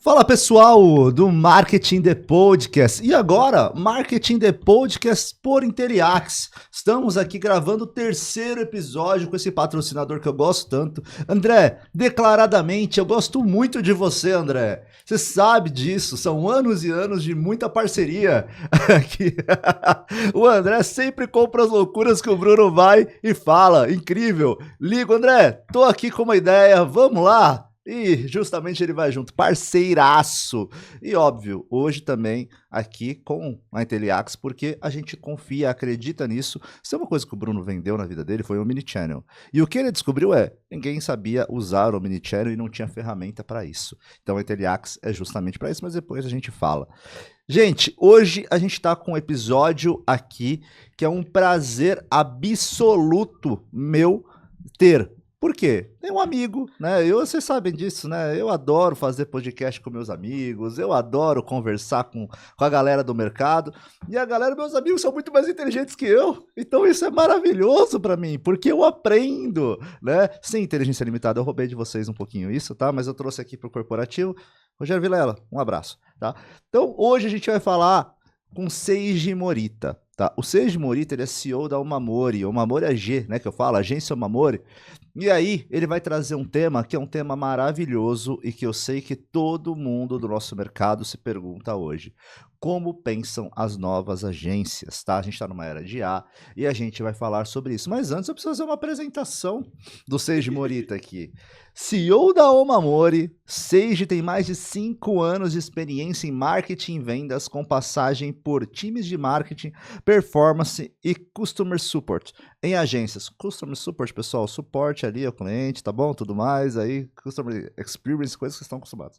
Fala pessoal do Marketing The Podcast e agora Marketing The Podcast por Inteliax. Estamos aqui gravando o terceiro episódio com esse patrocinador que eu gosto tanto. André, declaradamente eu gosto muito de você, André. Você sabe disso, são anos e anos de muita parceria. O André sempre compra as loucuras que o Bruno vai e fala, incrível. Ligo, André, tô aqui com uma ideia, vamos lá? E justamente ele vai junto, parceiraço. E óbvio, hoje também aqui com a Inteliax, porque a gente confia, acredita nisso. Isso é uma coisa que o Bruno vendeu na vida dele, foi o Omnichannel. E o que ele descobriu é, ninguém sabia usar o Omnichannel e não tinha ferramenta para isso. Então a Inteliax é justamente para isso, mas depois a gente fala. Gente, hoje a gente está com um episódio aqui que é um prazer absoluto meu ter. Por quê? Tem um amigo, né? Vocês sabem disso, né? Eu adoro fazer podcast com meus amigos, eu adoro conversar com a galera do mercado. E a galera, meus amigos, são muito mais inteligentes que eu. Então isso é maravilhoso pra mim, porque eu aprendo, né? Sem inteligência limitada, eu roubei de vocês um pouquinho isso, tá? Mas eu trouxe aqui pro corporativo. Rogério Vilela, um abraço, tá? Então hoje a gente vai falar com Seiji Morita. Tá? O Seiji Morita, ele é CEO da Omamori, Omamori AG, né, que eu falo, Agência Omamori. E aí, ele vai trazer um tema que é um tema maravilhoso e que eu sei que todo mundo do nosso mercado se pergunta hoje. Como pensam as novas agências, tá? A gente está numa era de IA e a gente vai falar sobre isso. Mas antes eu preciso fazer uma apresentação do Seiji Morita aqui. CEO da Omamori, Seiji tem mais de 5 anos de experiência em marketing e vendas, com passagem por times de marketing, performance e customer support em agências. Customer support, pessoal, suporte ali ao cliente, tá bom? Tudo mais, aí, customer experience, coisas que estão acostumados.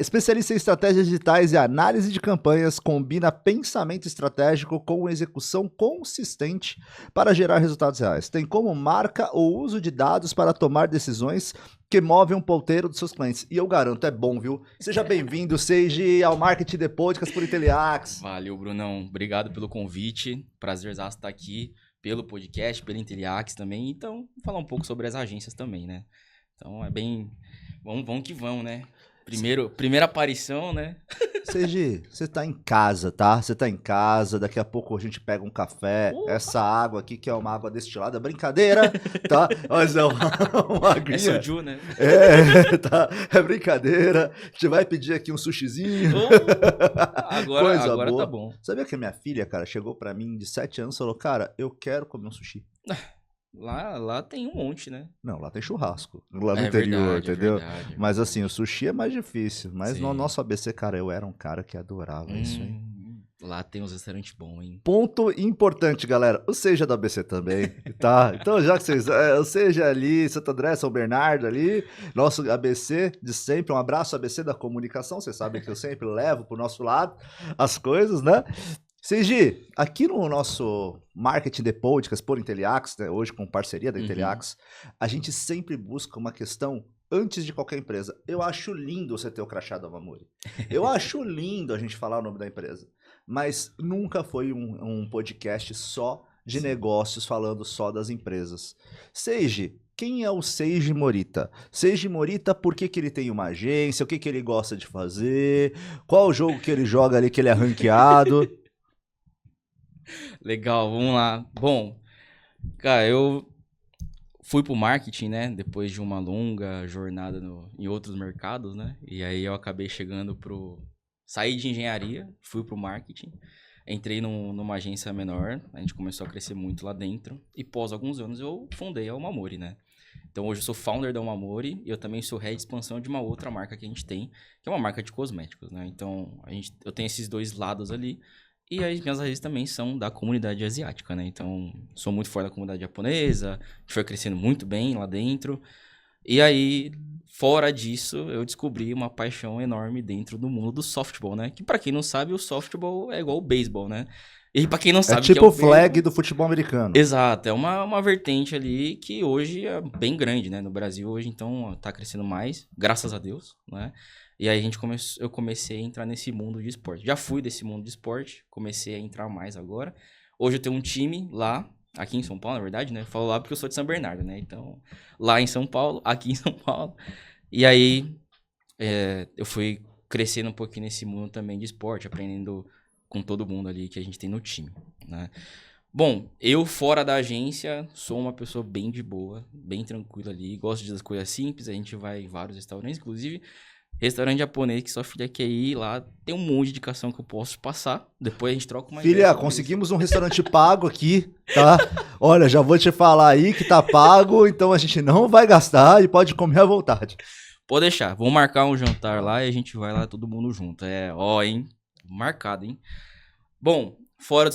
Especialista em estratégias digitais e análise de campanhas, combina pensamento estratégico com execução consistente para gerar resultados reais. Tem como marca o uso de dados para tomar decisões que movem um ponteiro dos seus clientes. E eu garanto, é bom, viu? Seja bem-vindo, Seiji, ao Marketing The Podcast por Inteliax. Valeu, Brunão. Obrigado pelo convite. Prazerzaço estar aqui pelo podcast, pela Inteliax também. Então, vou falar um pouco sobre as agências também, né? Então, é bem... Vamos que vamos, né? Primeira aparição, né? Seiji, você tá em casa, tá? Você tá em casa, daqui a pouco a gente pega um café, essa água aqui que é uma água destilada, brincadeira, tá? Mas é uma aguinha. É soju, né? Tá? É brincadeira. A gente vai pedir aqui um sushizinho. Agora tá bom. Sabia que a minha filha, cara, chegou pra mim de 7 anos e falou, cara, eu quero comer um sushi. Lá tem um monte, né? Não, lá tem churrasco, lá no interior, entendeu? Mas assim, o sushi é mais difícil. Mas sim, no nosso ABC, cara, eu era um cara que adorava isso, hein? Lá tem uns restaurantes bons, hein? Ponto importante, galera. O Seja do ABC também, tá? Então, já que vocês... o Seja ali, Santo André, São Bernardo ali, nosso ABC de sempre. Um abraço, ABC da comunicação. Vocês sabem que eu sempre levo pro nosso lado as coisas, né? Seiji, aqui no nosso Marketing The Podcast por Inteliax, né, hoje com parceria da Inteliax, a gente sempre busca uma questão antes de qualquer empresa. Eu acho lindo você ter o crachá da Omamori. Eu acho lindo a gente falar o nome da empresa. Mas nunca foi um podcast só de negócios, falando só das empresas. Seiji, quem é o Seiji Morita? Seiji Morita, por que ele tem uma agência? O que ele gosta de fazer? Qual o jogo que ele joga ali que ele é ranqueado? Legal, vamos lá. Bom, cara, eu fui pro marketing, né? Depois de uma longa jornada em outros mercados, né? E aí eu acabei chegando saí de engenharia, fui pro marketing. Entrei numa agência menor, a gente começou a crescer muito lá dentro. E pós alguns anos eu fundei a Omamori, né? Então hoje eu sou founder da Omamori e eu também sou head de expansão de uma outra marca que a gente tem, que é uma marca de cosméticos, né? Então eu tenho esses dois lados ali. E as minhas raízes também são da comunidade asiática, né? Então, sou muito forte da comunidade japonesa, a gente foi crescendo muito bem lá dentro. E aí, fora disso, eu descobri uma paixão enorme dentro do mundo do softball, né? Que pra quem não sabe, o softball é igual o beisebol, né? E pra quem não sabe... É tipo o flag do futebol americano. Exato, é uma vertente ali que hoje é bem grande, né? No Brasil hoje, então, tá crescendo mais, graças a Deus, né? E aí eu comecei a entrar nesse mundo de esporte. Já fui desse mundo de esporte, comecei a entrar mais agora. Hoje eu tenho um time lá, aqui em São Paulo, na verdade, né? Eu falo lá porque eu sou de São Bernardo, né? Então, lá em São Paulo, aqui em São Paulo. E aí, eu fui crescendo um pouquinho nesse mundo também de esporte, aprendendo com todo mundo ali que a gente tem no time, né? Bom, eu fora da agência sou uma pessoa bem de boa, bem tranquila ali, gosto de coisas simples, a gente vai em vários restaurantes, inclusive restaurante japonês que sua filha quer ir lá, tem um monte de indicação que eu posso passar, depois a gente troca uma ideia Filha, sobre conseguimos um restaurante pago aqui, tá? Olha, já vou te falar aí que tá pago, então a gente não vai gastar e pode comer à vontade. Pode deixar, vamos marcar um jantar lá e a gente vai lá todo mundo junto. Hein? Marcado, hein? Bom, fora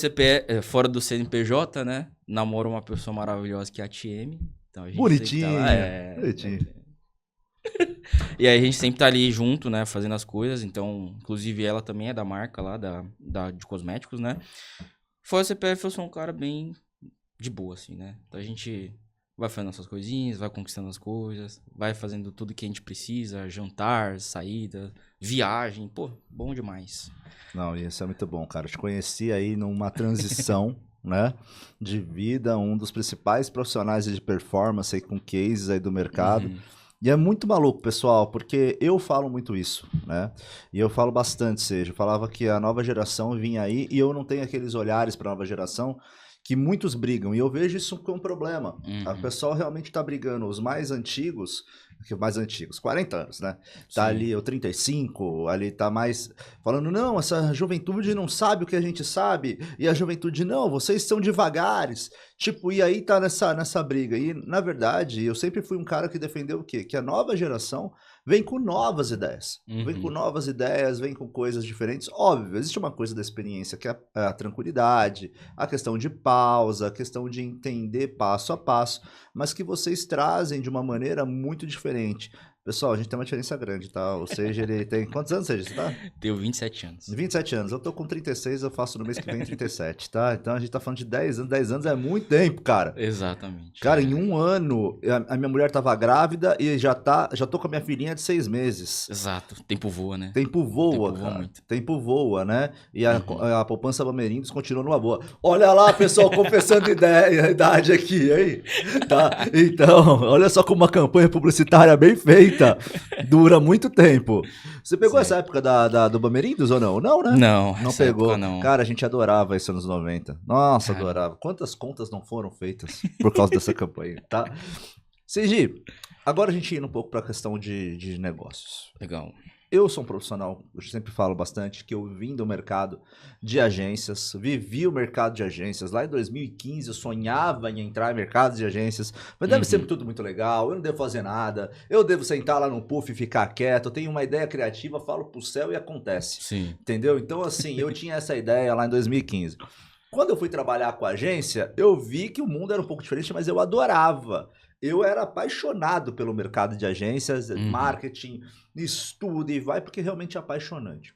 do CNPJ, né? Namoro uma pessoa maravilhosa que é a TM. Então a gente Bonitinho, sempre tá lá, bonitinho. E aí a gente sempre tá ali junto, né? Fazendo as coisas. Então, inclusive ela também é da marca lá, de cosméticos, né? Fora do CPF eu sou um cara bem de boa, assim, né? Então a gente vai fazendo nossas coisinhas, vai conquistando as coisas, vai fazendo tudo que a gente precisa, jantar, saída, viagem, pô, bom demais. Não, isso é muito bom, cara. Eu te conheci aí numa transição, né, de vida, um dos principais profissionais de performance aí com cases aí do mercado. Uhum. E é muito maluco, pessoal, porque eu falo muito isso, né? E eu falo bastante, seja, eu falava que a nova geração vinha aí e eu não tenho aqueles olhares para a nova geração que muitos brigam. E eu vejo isso como um problema. O pessoal realmente está brigando. Os mais antigos, 40 anos, né? Tá Sim. ali, o 35, ali tá mais falando, não, essa juventude não sabe o que a gente sabe. E a juventude, não, vocês são devagares. Tipo, e aí tá nessa briga. E, na verdade, eu sempre fui um cara que defendeu o quê? Que a nova geração vem com novas ideias. Vem com novas ideias, vem com coisas diferentes. Óbvio, existe uma coisa da experiência que é a tranquilidade, a questão de pausa, a questão de entender passo a passo, mas que vocês trazem de uma maneira muito diferente. Pessoal, a gente tem uma diferença grande, tá? Ou seja, ele tem... Quantos anos, seja, você tá? Tenho 27 anos. 27 anos. Eu tô com 36, eu faço no mês que vem 37, tá? Então a gente tá falando de 10 anos. 10 anos é muito tempo, cara. Exatamente. Cara, em um ano, a minha mulher tava grávida e já tô com a minha filhinha de 6 meses. Exato. Tempo voa, né? Tempo voa, Tempo voa cara. muito. Tempo voa, né? E a poupança Bamerindos continua numa boa. Olha lá, pessoal, confessando a idade aqui, hein? Tá? Então, olha só como uma campanha publicitária bem feita dura muito tempo. Você pegou essa época do Bamerindos ou não? Não, né? Não, Não essa pegou. época não. Cara, a gente adorava isso nos 90. Nossa, Cara. adorava. Quantas contas não foram feitas por causa dessa campanha, tá? Cigi, agora a gente indo um pouco para a questão de negócios. Legal. Eu sou um profissional, eu sempre falo bastante, que eu vim do mercado de agências, vivi o mercado de agências. Lá em 2015 eu sonhava em entrar em mercados de agências, mas deve ser tudo muito legal, eu não devo fazer nada, eu devo sentar lá no puff e ficar quieto, eu tenho uma ideia criativa, falo pro céu e acontece. Sim. Entendeu? Então assim, eu tinha essa ideia lá em 2015. Quando eu fui trabalhar com a agência, eu vi que o mundo era um pouco diferente, mas eu adorava. Eu era apaixonado pelo mercado de agências, marketing, estudo e vai, porque realmente é apaixonante.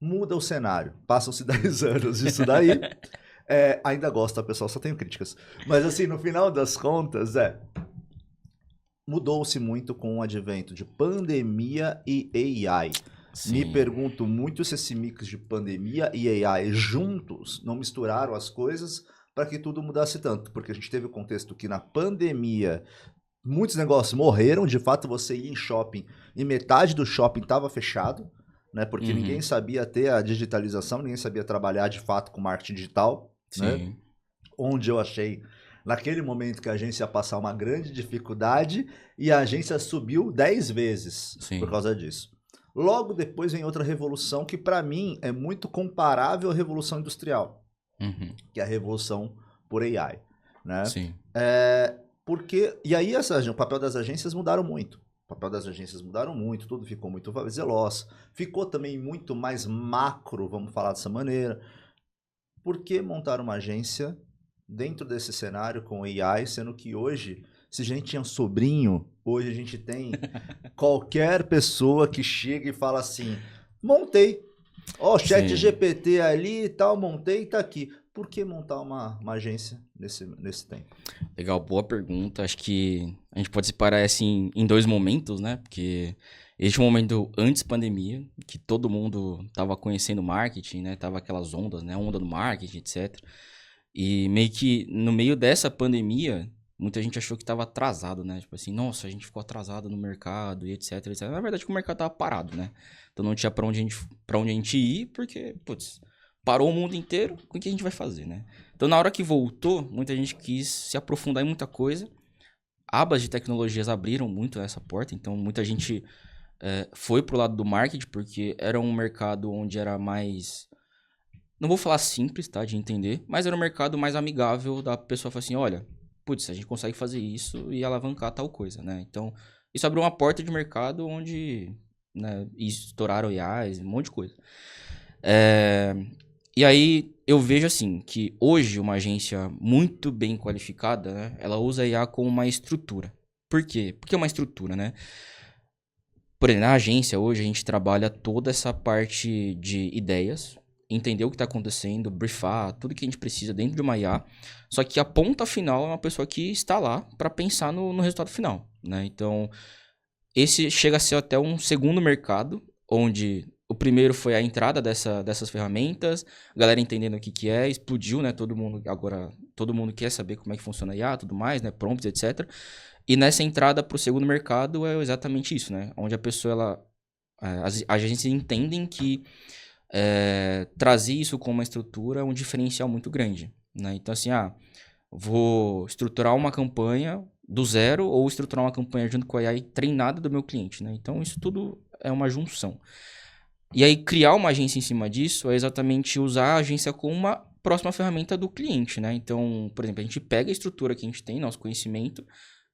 Muda o cenário. Passam-se 10 anos disso daí. Ainda gosto, tá, pessoal? Só tenho críticas. Mas assim, no final das contas, mudou-se muito com o advento de pandemia e AI. Sim. Me pergunto muito se esse mix de pandemia e AI juntos não misturaram as coisas para que tudo mudasse tanto, porque a gente teve o contexto que na pandemia muitos negócios morreram, de fato você ia em shopping e metade do shopping estava fechado, né? Porque ninguém sabia ter a digitalização, ninguém sabia trabalhar de fato com marketing digital, né? Onde eu achei naquele momento que a agência ia passar uma grande dificuldade e a agência subiu 10 vezes por causa disso. Logo depois vem outra revolução que para mim é muito comparável à revolução industrial. Que é a revolução por AI, né? Sim. E aí o papel das agências mudaram muito. O papel das agências mudaram muito, tudo ficou muito veloz. Ficou também muito mais macro, vamos falar dessa maneira. Por que montar uma agência dentro desse cenário com AI, sendo que hoje, se a gente tinha um sobrinho, hoje a gente tem qualquer pessoa que chega e fala assim, montei. Ó, chat GPT ali e tal, montei e tá aqui. Por que montar uma agência nesse tempo? Legal, boa pergunta. Acho que a gente pode separar assim em dois momentos, né? Porque existe um momento antes pandemia, que todo mundo tava conhecendo marketing, né? Tava aquelas ondas, né? Onda do marketing, etc. E meio que no meio dessa pandemia, muita gente achou que tava atrasado, né? Tipo assim, nossa, a gente ficou atrasado no mercado e etc, etc. Na verdade, o mercado tava parado, né? Então não tinha pra onde a gente ir, porque, putz, parou o mundo inteiro, com o que a gente vai fazer, né? Então na hora que voltou, muita gente quis se aprofundar em muita coisa. Abas de tecnologias abriram muito essa porta, então muita gente foi pro lado do marketing, porque era um mercado onde era mais... Não vou falar simples, tá, de entender, mas era um mercado mais amigável da pessoa falar assim, olha, putz, a gente consegue fazer isso e alavancar tal coisa, né? Então, isso abriu uma porta de mercado onde, né, estouraram IAs, um monte de coisa. E aí, eu vejo assim, que hoje uma agência muito bem qualificada, né, ela usa a IA como uma estrutura. Por quê? Porque é uma estrutura, né? Por exemplo, na agência hoje a gente trabalha toda essa parte de ideias, entender o que está acontecendo, briefar, tudo que a gente precisa dentro de uma IA. Só que a ponta final é uma pessoa que está lá para pensar no resultado final, né? Então, esse chega a ser até um segundo mercado, onde o primeiro foi a entrada dessas ferramentas, a galera entendendo o que é, explodiu, né? Todo mundo quer saber como é que funciona a IA, tudo mais, né? Prompts, etc. E nessa entrada para o segundo mercado é exatamente isso, né? Onde a pessoa, as agências entendem que trazer isso como uma estrutura é um diferencial muito grande, né? Então, assim, vou estruturar uma campanha do zero ou estruturar uma campanha junto com a AI treinada do meu cliente, né? Então, isso tudo é uma junção. E aí, criar uma agência em cima disso é exatamente usar a agência como uma próxima ferramenta do cliente, né? Então, por exemplo, a gente pega a estrutura que a gente tem, nosso conhecimento,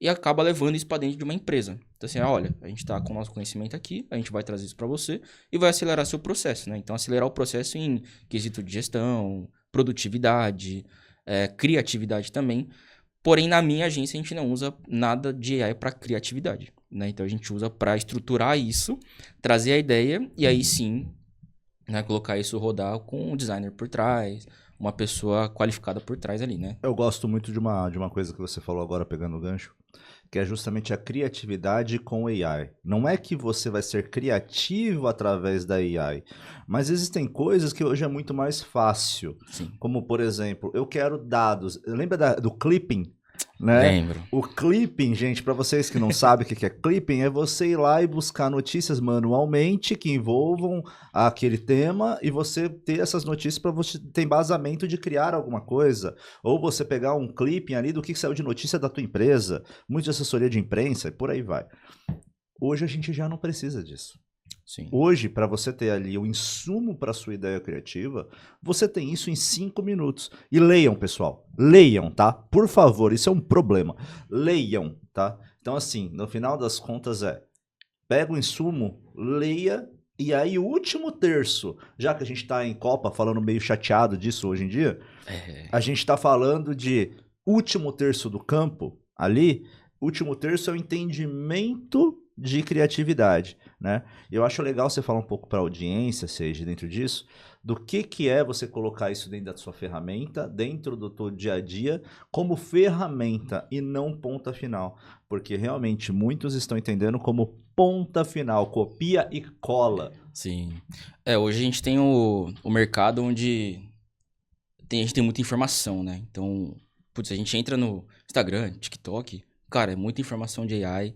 e acaba levando isso para dentro de uma empresa. Então, assim, olha, a gente está com o nosso conhecimento aqui, a gente vai trazer isso para você e vai acelerar seu processo, né? Então, acelerar o processo em quesito de gestão, produtividade, criatividade também. Porém, na minha agência, a gente não usa nada de AI para criatividade, né? Então, a gente usa para estruturar isso, trazer a ideia e aí sim, né, colocar isso rodar com um designer por trás, uma pessoa qualificada por trás ali, né? Eu gosto muito de uma coisa que você falou agora, pegando o gancho, que é justamente a criatividade com AI. Não é que você vai ser criativo através da AI, mas existem coisas que hoje é muito mais fácil. Sim. Como, por exemplo, eu quero dados. Lembra do clipping? Né? Lembro. O clipping, gente, para vocês que não sabem o que é clipping, é você ir lá e buscar notícias manualmente que envolvam aquele tema e você ter essas notícias para você ter embasamento de criar alguma coisa. Ou você pegar um clipping ali do que saiu de notícia da tua empresa, muito de assessoria de imprensa e por aí vai. Hoje a gente já não precisa disso. Sim. Hoje, para você ter ali o insumo para sua ideia criativa, você tem isso em 5 minutos. E leiam, pessoal. Leiam, tá? Por favor, isso é um problema. Leiam, tá? Então, assim, no final das contas pega o insumo, leia, e aí o último terço, já que a gente tá em Copa falando meio chateado disso hoje em dia, a gente tá falando de último terço do campo ali, último terço é o entendimento de criatividade, né? Eu acho legal você falar um pouco para a audiência, seja dentro disso, do que é você colocar isso dentro da sua ferramenta, dentro do teu dia a dia, como ferramenta e não ponta final, porque realmente muitos estão entendendo como ponta final, copia e cola. Sim. Hoje a gente tem o mercado onde a gente tem muita informação, né? Então, putz, a gente entra no Instagram, TikTok, cara, é muita informação de AI.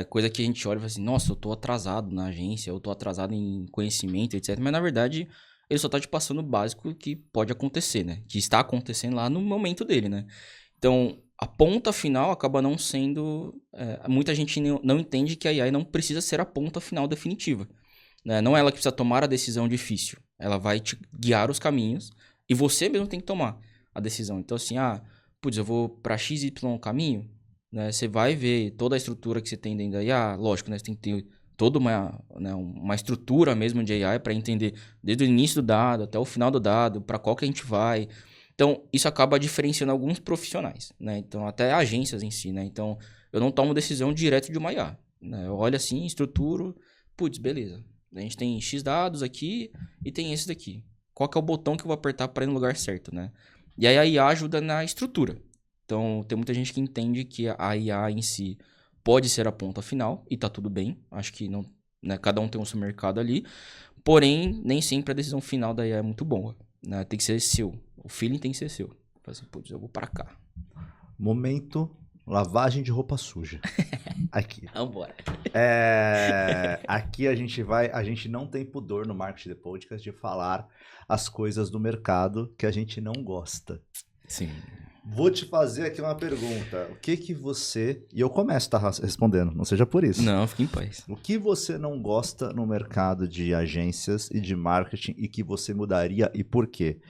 Coisa que a gente olha e fala assim, nossa, eu tô atrasado na agência, eu tô atrasado em conhecimento, etc. Mas, na verdade, ele só tá te passando o básico que pode acontecer, né? Que está acontecendo lá no momento dele, né? Então, a ponta final acaba não sendo... muita gente não entende que a AI não precisa ser a ponta final definitiva, né? Não é ela que precisa tomar a decisão difícil. Ela vai te guiar os caminhos e você mesmo tem que tomar a decisão. Então, assim, putz, eu vou pra XY caminho, né? Você vai ver toda a estrutura que você tem dentro da IA, lógico, né? Você tem que ter toda uma estrutura mesmo de AI para entender desde o início do dado até o final do dado, para qual que a gente vai. Então, isso acaba diferenciando alguns profissionais, né? Então, até agências em si, né? Então, eu não tomo decisão direto de uma IA, né? Eu olho assim, estruturo, putz, beleza. A gente tem X dados aqui e tem esse daqui. Qual que é o botão que eu vou apertar para ir no lugar certo, né? E aí a IA ajuda na estrutura. Então, tem muita gente que entende que a IA em si pode ser a ponta final, e tá tudo bem. Acho que não, né, cada um tem o seu mercado ali. Porém, nem sempre a decisão final da IA é muito boa, né? Tem que ser seu. O feeling tem que ser seu. Assim, putz, eu vou para cá. Momento lavagem de roupa suja. Aqui. Vambora. Aqui a gente não tem pudor no Marketing the Podcast de falar as coisas do mercado que a gente não gosta. Sim. Vou te fazer aqui uma pergunta. O que você... E eu começo, tá, respondendo, não seja por isso. Não, fique em paz. O que você não gosta no mercado de agências e de marketing e que você mudaria e por quê?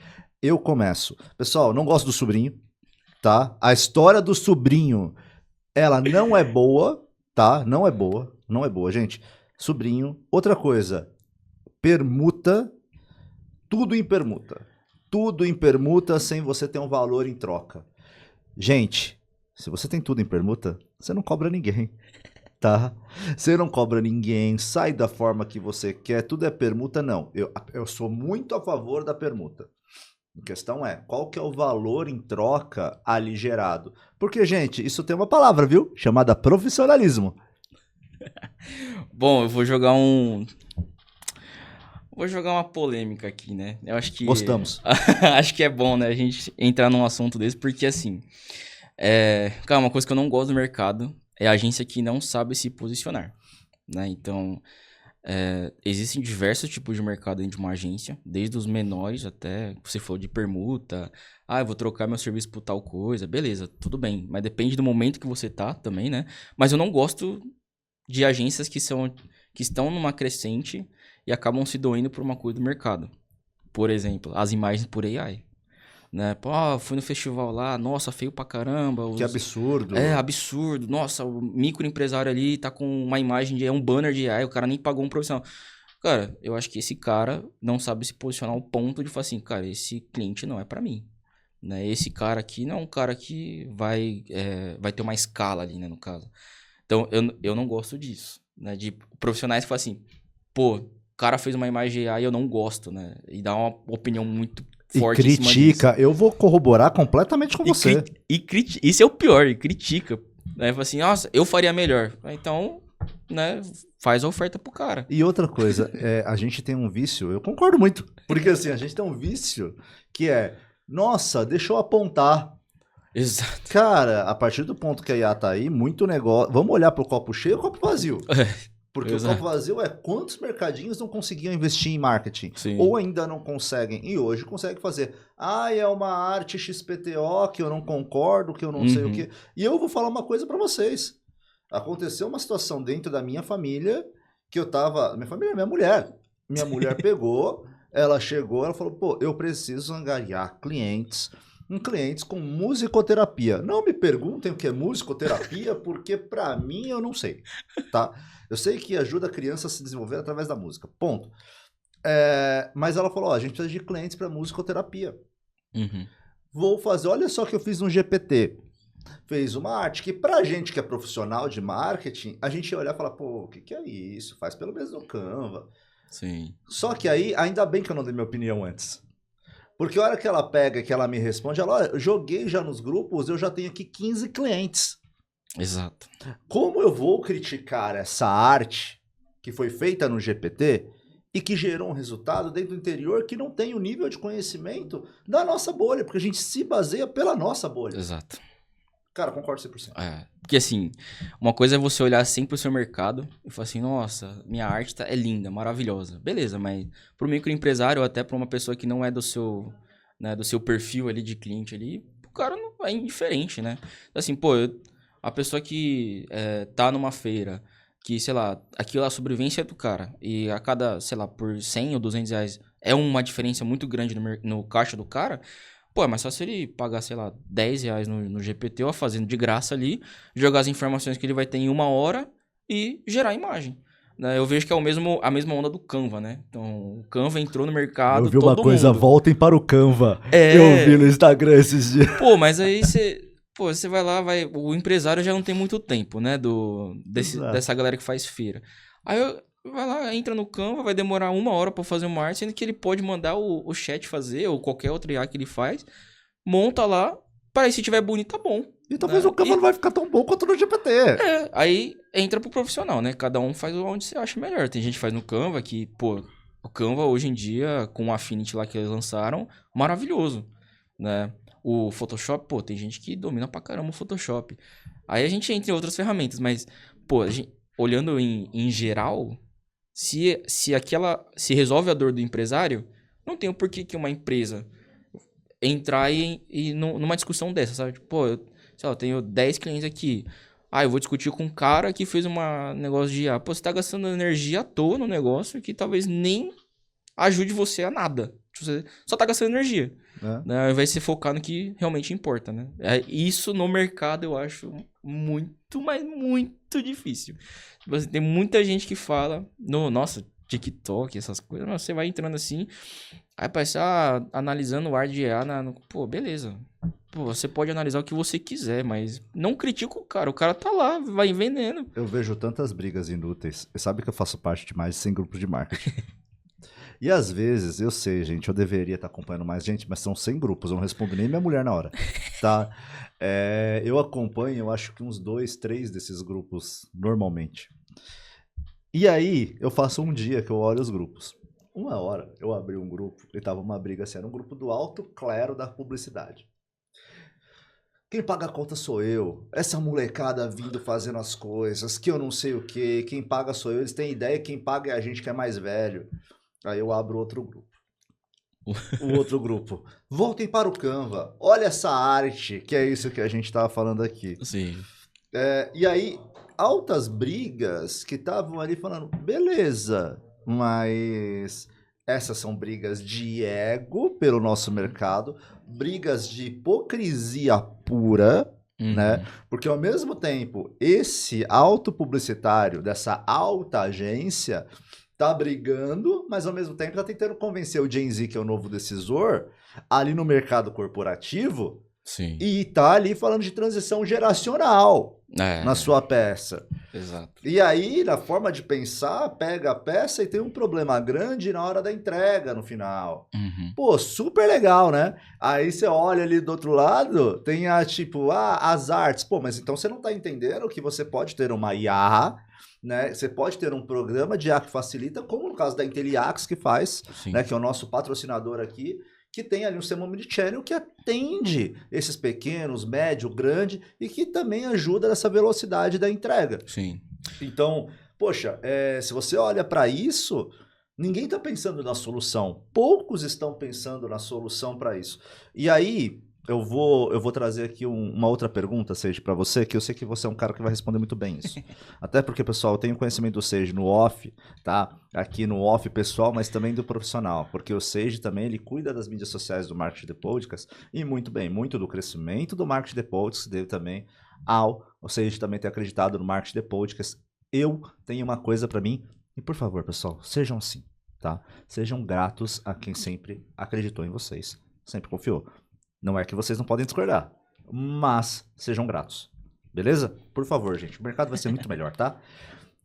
Eu começo. Pessoal, não gosto do sobrinho, tá? A história do sobrinho, ela não é boa, tá? Não é boa, gente. Sobrinho. Outra coisa, permuta, tudo em permuta. Tudo em permuta sem você ter um valor em troca. Gente, se você tem tudo em permuta, você não cobra ninguém, tá? Você não cobra ninguém, sai da forma que você quer, tudo é permuta, não. Eu sou muito a favor da permuta. A questão é, qual que é o valor em troca ali gerado? Porque, gente, isso tem uma palavra, viu? Chamada profissionalismo. Bom, eu vou jogar uma polêmica aqui, né? Eu acho que... Gostamos. Acho que é bom, né, a gente entrar num assunto desse, porque assim... Cara, uma coisa que eu não gosto do mercado é a agência que não sabe se posicionar, né? Então, existem diversos tipos de mercado dentro de uma agência, desde os menores até, você falou de permuta, eu vou trocar meu serviço por tal coisa, beleza, tudo bem, mas depende do momento que você tá também, né? Mas eu não gosto de agências que estão numa crescente e acabam se doendo por uma coisa do mercado. Por exemplo, as imagens por AI. Né? Pô, fui no festival lá, nossa, feio pra caramba. Que absurdo. Absurdo. Nossa, o microempresário ali tá com uma imagem um banner de AI, o cara nem pagou um profissional. Cara, eu acho que esse cara não sabe se posicionar ao ponto de falar assim, cara, esse cliente não é pra mim. Né? Esse cara aqui não é um cara que vai ter uma escala ali, né, no caso. Então, eu não gosto disso, né? De profissionais que falam assim, pô, o cara fez uma imagem de AI e eu não gosto, né? E dá uma opinião muito forte. E critica, eu vou corroborar completamente com você. Isso é o pior, e critica. Né? Fala assim, nossa, eu faria melhor. Então, né, faz a oferta pro cara. E outra coisa, a gente tem um vício, eu concordo muito, porque assim, a gente tem um vício que é, nossa, deixa eu apontar. Exato. Cara, a partir do ponto que a IA tá aí, muito negócio. Vamos olhar pro copo cheio ou copo vazio? Porque Exato. o copo vazio é quantos mercadinhos não conseguiam investir em marketing? Sim. Ou ainda não conseguem, e hoje conseguem fazer. É uma arte XPTO que eu não concordo, que eu não sei o quê. E eu vou falar uma coisa pra vocês. Aconteceu uma situação dentro da minha família, que eu tava... Minha família é minha mulher. Minha mulher pegou, ela chegou, ela falou, pô, eu preciso angariar clientes com musicoterapia. Não me perguntem o que é musicoterapia, porque pra mim eu não sei, tá? Eu sei que ajuda a criança a se desenvolver através da música, ponto. Mas ela falou, a gente precisa de clientes para musicoterapia. Vou fazer, olha só que eu fiz um GPT. Fez uma arte que pra gente que é profissional de marketing, a gente ia olhar e falar, pô, o que é isso? Faz pelo menos no Canva. Sim. Só que aí, ainda bem que eu não dei minha opinião antes. Porque a hora que ela pega, que ela me responde, ela, olha, eu joguei já nos grupos, eu já tenho aqui 15 clientes. Exato. Como eu vou criticar essa arte que foi feita no GPT e que gerou um resultado dentro do interior que não tem o nível de conhecimento da nossa bolha, porque a gente se baseia pela nossa bolha. Exato. Cara, concordo 100%. Porque assim, uma coisa é você olhar sempre pro seu mercado e falar assim, nossa, minha arte é linda, maravilhosa. Beleza, mas pro microempresário ou até pra uma pessoa que não é do seu perfil ali de cliente ali, o cara não é indiferente, né? Assim, pô, a pessoa que tá numa feira, que, sei lá, aquilo é a sobrevivência do cara, e a cada, sei lá, por 100 ou 200 reais é uma diferença muito grande no caixa do cara, pô, é mais fácil ele pagar, sei lá, 10 reais no GPT ou fazendo de graça ali, jogar as informações que ele vai ter em 1 hora e gerar a imagem. Né? Eu vejo que é a mesma onda do Canva, né? Então, o Canva entrou no mercado, eu vi uma coisa, voltem para o Canva. Eu vi no Instagram esses dias. Pô, mas aí você vai lá, o empresário já não tem muito tempo, né? Dessa galera que faz feira. Aí vai lá, entra no Canva, vai demorar 1 hora pra fazer uma arte, sendo que ele pode mandar o chat fazer, ou qualquer outra IA que ele faz, monta lá, para aí se tiver bonito, tá bom. E talvez o Canva não vai ficar tão bom quanto no GPT. Aí entra pro profissional, né? Cada um faz onde você acha melhor. Tem gente que faz no Canva, que, pô, o Canva hoje em dia, com o Affinity lá que eles lançaram, maravilhoso, né? O Photoshop, pô, tem gente que domina pra caramba o Photoshop. Aí a gente entra em outras ferramentas, mas, pô, olhando em geral, se resolve a dor do empresário, não tem o porquê que uma empresa entrar numa discussão dessa, sabe? Tipo, pô, sei lá, eu tenho 10 clientes aqui. Eu vou discutir com um cara que fez um negócio de pô, você tá gastando energia à toa no negócio que talvez nem ajude você a nada. Você só tá gastando energia. Né? Ao invés de você focar no que realmente importa, né? Isso no mercado eu acho muito, mas muito difícil. Tipo assim, tem muita gente que fala nossa, TikTok, essas coisas. Você vai entrando assim, aí parece, analisando o ar de EA pô, beleza. Pô, você pode analisar o que você quiser, mas não critica o cara. O cara tá lá, vai vendendo. Eu vejo tantas brigas inúteis. Você sabe que eu faço parte de mais de 100 grupos de marketing. E às vezes, eu sei, gente, eu deveria estar acompanhando mais gente, mas são 100 grupos, eu não respondo nem minha mulher na hora, tá? Eu acompanho, eu acho que uns 2, 3 desses grupos normalmente. E aí, eu faço um dia que eu olho os grupos. Uma hora, eu abri um grupo e tava uma briga assim, era um grupo do alto clero da publicidade. Quem paga a conta sou eu. Essa molecada vindo fazendo as coisas, que eu não sei o que. Quem paga sou eu. Eles têm ideia, quem paga é a gente que é mais velho. Aí eu abro outro grupo. O outro grupo. Voltem para o Canva. Olha essa arte, que é isso que a gente tava falando aqui. Sim. E aí, altas brigas que estavam ali falando, beleza, mas essas são brigas de ego pelo nosso mercado, brigas de hipocrisia pura, né? Porque ao mesmo tempo, esse autopublicitário dessa alta agência tá brigando, mas ao mesmo tempo tá tentando convencer o Gen Z, que é o novo decisor, ali no mercado corporativo. Sim. E tá ali falando de transição geracional na sua peça. Exato. E aí, na forma de pensar, pega a peça e tem um problema grande na hora da entrega no final. Pô, super legal, né? Aí você olha ali do outro lado, tem as artes. Pô, mas então você não tá entendendo que você pode ter uma IA, né? Você pode ter um programa de IA que facilita, como no caso da Inteliax que faz, né? Que é o nosso patrocinador aqui, que tem ali um sistema omnichannel que atende esses pequenos, médio, grande e que também ajuda nessa velocidade da entrega. Sim. Então, poxa, se você olha para isso, ninguém está pensando na solução. Poucos estão pensando na solução para isso. E aí, eu vou trazer aqui uma outra pergunta, Sage, para você, que eu sei que você é um cara que vai responder muito bem isso. Até porque, pessoal, eu tenho conhecimento do Sage no off, tá? Aqui no off pessoal, mas também do profissional. Porque o Sage também, ele cuida das mídias sociais do Marketing The Podcast e muito bem, muito do crescimento do Marketing The Podcast dele também o Sage também ter acreditado no Marketing The Podcast. Eu tenho uma coisa para mim, e por favor, pessoal, sejam assim, tá? Sejam gratos a quem sempre acreditou em vocês, sempre confiou. Não é que vocês não podem discordar, mas sejam gratos. Beleza? Por favor, gente. O mercado vai ser muito melhor, tá?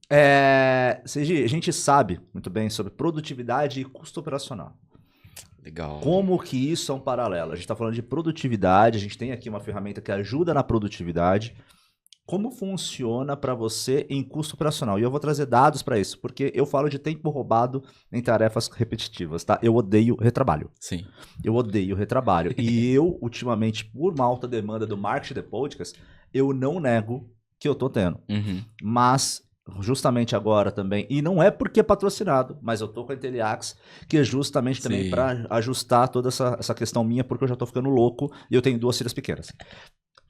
A gente sabe muito bem sobre produtividade e custo operacional. Legal. Como que isso é um paralelo? A gente está falando de produtividade, a gente tem aqui uma ferramenta que ajuda na produtividade. Como funciona para você em custo operacional? E eu vou trazer dados para isso, porque eu falo de tempo roubado em tarefas repetitivas, tá? Eu odeio retrabalho. Sim. Eu odeio retrabalho. E eu, ultimamente, por uma alta demanda do Marketing The Podcast, eu não nego que eu tô tendo. Mas, justamente agora também, e não é porque é patrocinado, mas eu tô com a Inteliax, que é justamente também para ajustar toda essa questão minha, porque eu já tô ficando louco e eu tenho 2 filhas pequenas.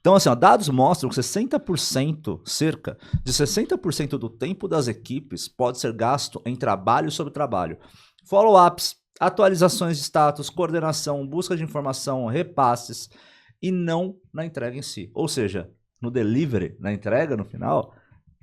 Então, assim, dados mostram que cerca de 60% do tempo das equipes pode ser gasto em trabalho sobre trabalho. Follow-ups, atualizações de status, coordenação, busca de informação, repasses, e não na entrega em si. Ou seja, no delivery, na entrega no final,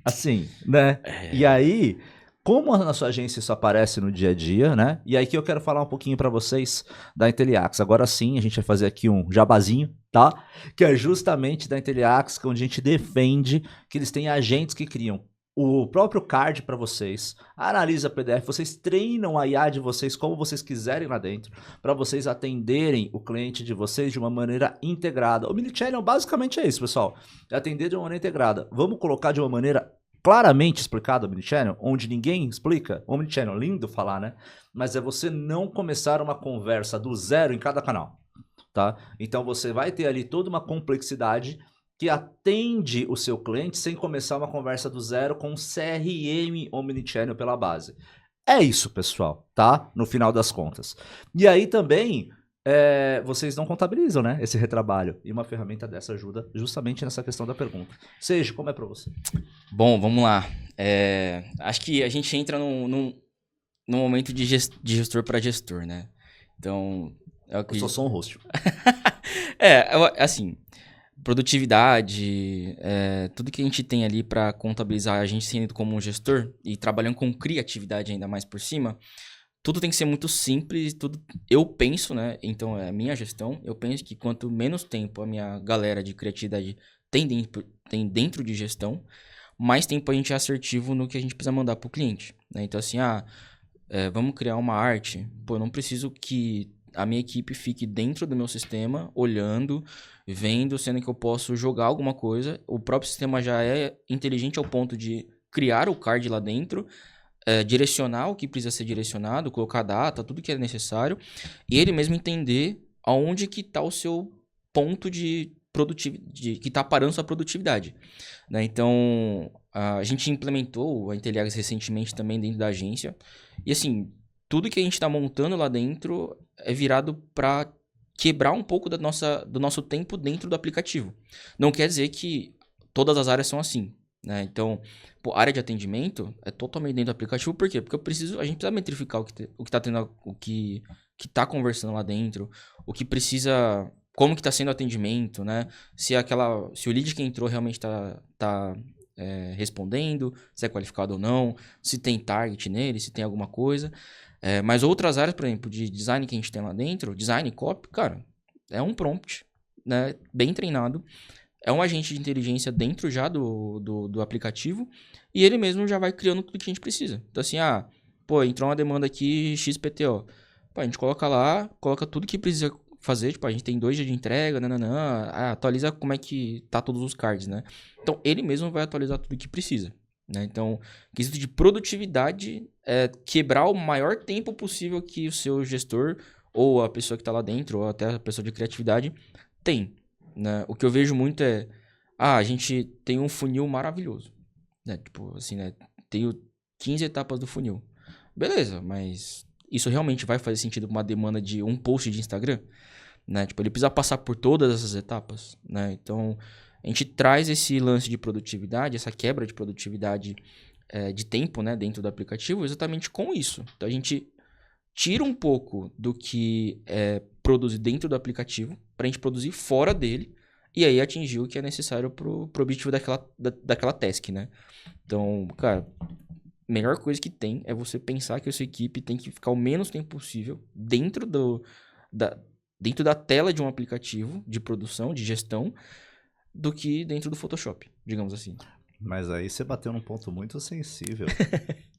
assim, né? E aí, como na sua agência isso aparece no dia a dia, né? E aí que eu quero falar um pouquinho para vocês da Inteliax. Agora sim, a gente vai fazer aqui um jabazinho, tá? Que é justamente da Inteliax, onde a gente defende que eles têm agentes que criam o próprio card para vocês, analisa PDF, vocês treinam a IA de vocês como vocês quiserem lá dentro, para vocês atenderem o cliente de vocês de uma maneira integrada. O Omnichannel basicamente é isso, pessoal, é atender de uma maneira integrada. Vamos colocar de uma maneira claramente explicada o Omnichannel, onde ninguém explica. O Omnichannel, lindo falar, né? Mas é você não começar uma conversa do zero em cada canal. tá? Então você vai ter ali toda uma complexidade que atende o seu cliente sem começar uma conversa do zero com CRM Omnichannel pela base. É isso, pessoal, tá? No final das contas. E aí também, vocês não contabilizam, né? Esse retrabalho. E uma ferramenta dessa ajuda justamente nessa questão da pergunta. Seja, como é pra você? Bom, vamos lá. Acho que a gente entra num momento de gestor para gestor, né? Então, Eu sou só um host. assim, produtividade, tudo que a gente tem ali para contabilizar, a gente sendo como um gestor e trabalhando com criatividade ainda mais por cima, tudo tem que ser muito simples, tudo eu penso, né? Então, é a minha gestão, eu penso que quanto menos tempo a minha galera de criatividade tem dentro de gestão, mais tempo a gente é assertivo no que a gente precisa mandar para o cliente, né? Então, assim, vamos criar uma arte. Pô, eu não preciso que a minha equipe fique dentro do meu sistema, olhando, vendo, sendo que eu posso jogar alguma coisa. O próprio sistema já é inteligente ao ponto de criar o card lá dentro, direcionar o que precisa ser direcionado, colocar data, tudo que é necessário, e ele mesmo entender aonde que está o seu ponto de produtividade, que está parando sua produtividade, né? Então, a gente implementou a Inteliags recentemente também dentro da agência, e assim, tudo que a gente está montando lá dentro é virado para quebrar um pouco do nosso tempo dentro do aplicativo. Não quer dizer que todas as áreas são assim, né? Então, área de atendimento é totalmente dentro do aplicativo. Por quê? Porque a gente precisa metrificar o que tá tendo, o que tá conversando lá dentro, o que precisa, como que tá sendo o atendimento, né? Se o lead que entrou realmente tá respondendo, se é qualificado ou não, se tem target nele, se tem alguma coisa. Mas outras áreas, por exemplo, de design que a gente tem lá dentro, design copy, cara, é um prompt, né, bem treinado, é um agente de inteligência dentro já do aplicativo, e ele mesmo já vai criando tudo que a gente precisa. Então assim, entrou uma demanda aqui XPTO, a gente coloca lá, coloca tudo que precisa fazer, tipo, a gente tem 2 dias de entrega, atualiza como é que tá todos os cards, né? Então ele mesmo vai atualizar tudo que precisa, né? Então, quesito de produtividade é quebrar o maior tempo possível que o seu gestor ou a pessoa que está lá dentro, ou até a pessoa de criatividade tem, né? O que eu vejo muito a gente tem um funil maravilhoso, né? Tipo assim, né? Tenho 15 etapas do funil. Beleza, mas isso realmente vai fazer sentido com uma demanda de um post de Instagram, né? Tipo, ele precisa passar por todas essas etapas, né? Então, a gente traz esse lance de produtividade, essa quebra de produtividade de tempo, né, dentro do aplicativo, exatamente com isso. Então, a gente tira um pouco do que é produzir dentro do aplicativo para a gente produzir fora dele e aí atingir o que é necessário pro objetivo daquela task, né? Então, cara, a melhor coisa que tem é você pensar que a sua equipe tem que ficar o menos tempo possível dentro da tela de um aplicativo de produção, de gestão, do que dentro do Photoshop, digamos assim. Mas aí você bateu num ponto muito sensível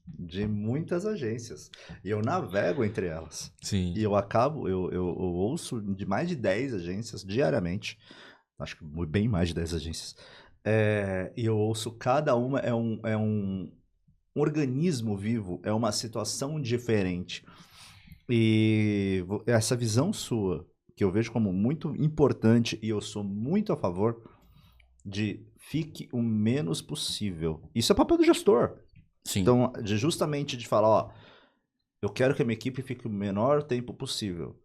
de muitas agências. E eu navego entre elas. Sim. E eu ouço de mais de 10 agências diariamente. Acho que bem mais de 10 agências. E eu ouço cada uma é um organismo vivo, é uma situação diferente. E essa visão sua, que eu vejo como muito importante, e eu sou muito a favor de fique o menos possível. Isso é papel do gestor. Sim. Então, justamente de falar, eu quero que a minha equipe fique o menor tempo possível.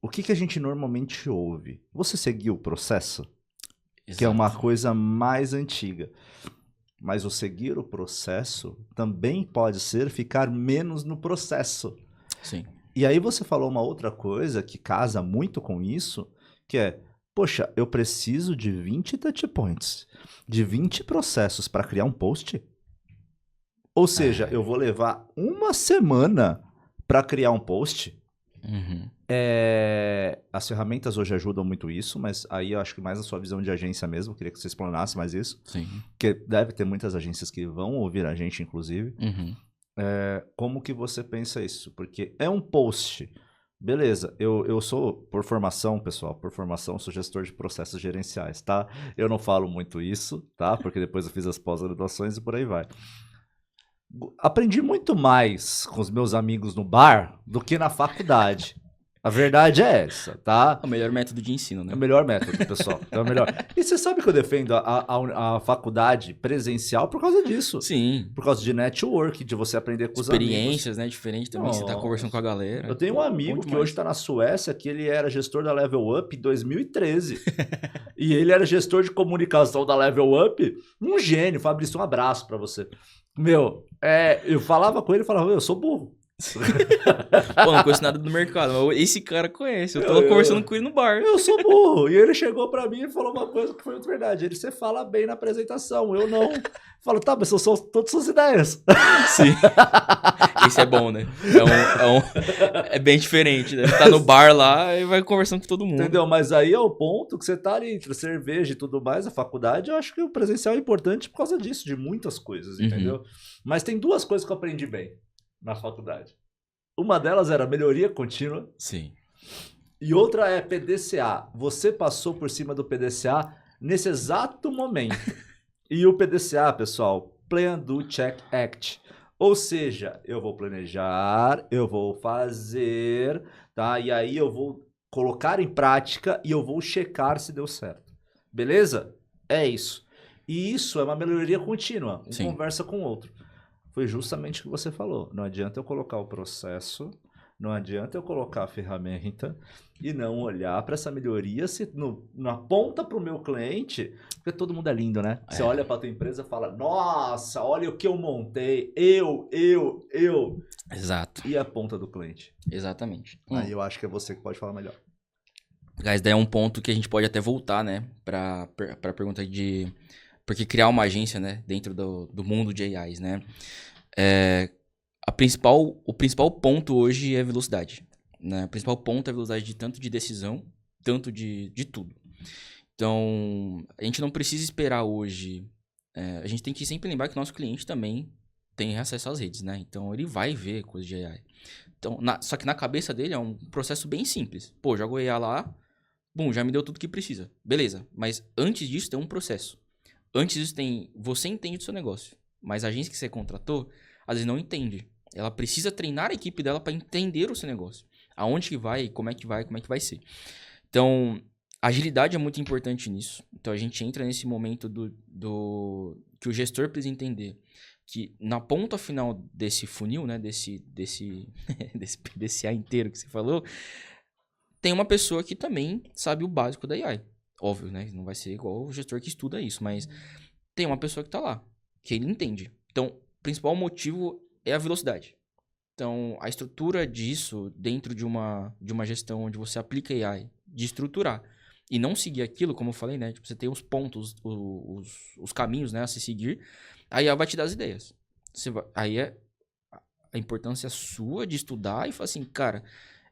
O que a gente normalmente ouve? Você seguiu o processo? Exato. Que é uma coisa mais antiga. Mas o seguir o processo também pode ser ficar menos no processo. Sim. E aí você falou uma outra coisa que casa muito com isso, que é, poxa, eu preciso de 20 touch points, de 20 processos para criar um post? Ou seja, eu vou levar uma semana para criar um post? Uhum. As ferramentas hoje ajudam muito isso, mas aí eu acho que mais a sua visão de agência mesmo, eu queria que você explanasse mais isso. Sim. Porque deve ter muitas agências que vão ouvir a gente, inclusive. Uhum. Como que você pensa isso? Porque é um post. Beleza, eu sou, por formação, pessoal, sou gestor de processos gerenciais, tá? Eu não falo muito isso, tá? Porque depois eu fiz as pós-graduações e por aí vai. Aprendi muito mais com os meus amigos no bar do que na faculdade. A verdade é essa, tá? É o melhor método de ensino, né? É o melhor método, pessoal. É o melhor. E você sabe que eu defendo a faculdade presencial por causa disso. Sim. Por causa de network, de você aprender com os amigos. Experiências, né? Diferente também, você tá conversando com a galera. Eu tenho um amigo que hoje tá na Suécia, que ele era gestor da Level Up em 2013. E ele era gestor de comunicação da Level Up. Um gênio. Fabrício, um abraço pra você. Meu, eu falava com ele e falava, eu sou burro. Pô, não conheço nada do mercado, mas esse cara conhece. Eu tô conversando com ele no bar. Eu sou burro. E ele chegou pra mim e falou uma coisa que foi muito verdade. Ele, você fala bem na apresentação, eu não. Falo, tá, mas são todas suas ideias. Sim. Isso é bom, né? É bem diferente, né? Você tá no bar lá e vai conversando com todo mundo. Entendeu? Mas aí é o ponto que você tá ali entre cerveja e tudo mais, a faculdade, eu acho que o presencial é importante por causa disso, de muitas coisas, entendeu? Mas tem duas coisas que eu aprendi bem na faculdade. Uma delas era melhoria contínua. Sim. E outra é PDCA. Você passou por cima do PDCA nesse exato momento. E o PDCA, pessoal, Plan, Do, Check, Act. Ou seja, eu vou planejar, eu vou fazer, tá? E aí eu vou colocar em prática e eu vou checar se deu certo. Beleza? É isso. E isso é uma melhoria contínua. Um conversa com o outro. Foi justamente o que você falou. Não adianta eu colocar o processo, não adianta eu colocar a ferramenta e não olhar para essa melhoria se na ponta para o meu cliente, porque todo mundo é lindo, né? Você olha para a tua empresa e fala, nossa, olha o que eu montei, eu. Exato. E a ponta do cliente. Exatamente. Aí eu acho que é você que pode falar melhor. Guys, daí é um ponto que a gente pode até voltar, né? Para a pergunta de... Porque criar uma agência, né? Dentro do mundo de AIs, né? O principal ponto hoje é velocidade. Né? O principal ponto é a velocidade tanto de decisão, tanto de tudo. Então, a gente não precisa esperar hoje. A gente tem que sempre lembrar que o nosso cliente também tem acesso às redes, né? Então, ele vai ver coisas de AI. Então, só que na cabeça dele é um processo bem simples. Pô, jogo AI lá, bum, já me deu tudo que precisa. Beleza, mas antes disso tem um processo. Antes disso você entende do seu negócio, mas a agência que você contratou, às vezes não entende. Ela precisa treinar a equipe dela para entender o seu negócio. Aonde que vai, como é que vai ser. Então, agilidade é muito importante nisso. Então, a gente entra nesse momento que o gestor precisa entender que na ponta final desse funil, né, desse PDCA inteiro que você falou, tem uma pessoa que também sabe o básico da AI. Óbvio, né? Não vai ser igual o gestor que estuda isso, mas tem uma pessoa que tá lá, que ele entende. Então, o principal motivo é a velocidade. Então, a estrutura disso dentro de uma gestão onde você aplica AI, de estruturar e não seguir aquilo, como eu falei, né? Tipo, você tem os pontos, os caminhos, né, a se seguir, aí ela vai te dar as ideias. Aí a importância sua de estudar e falar assim, cara,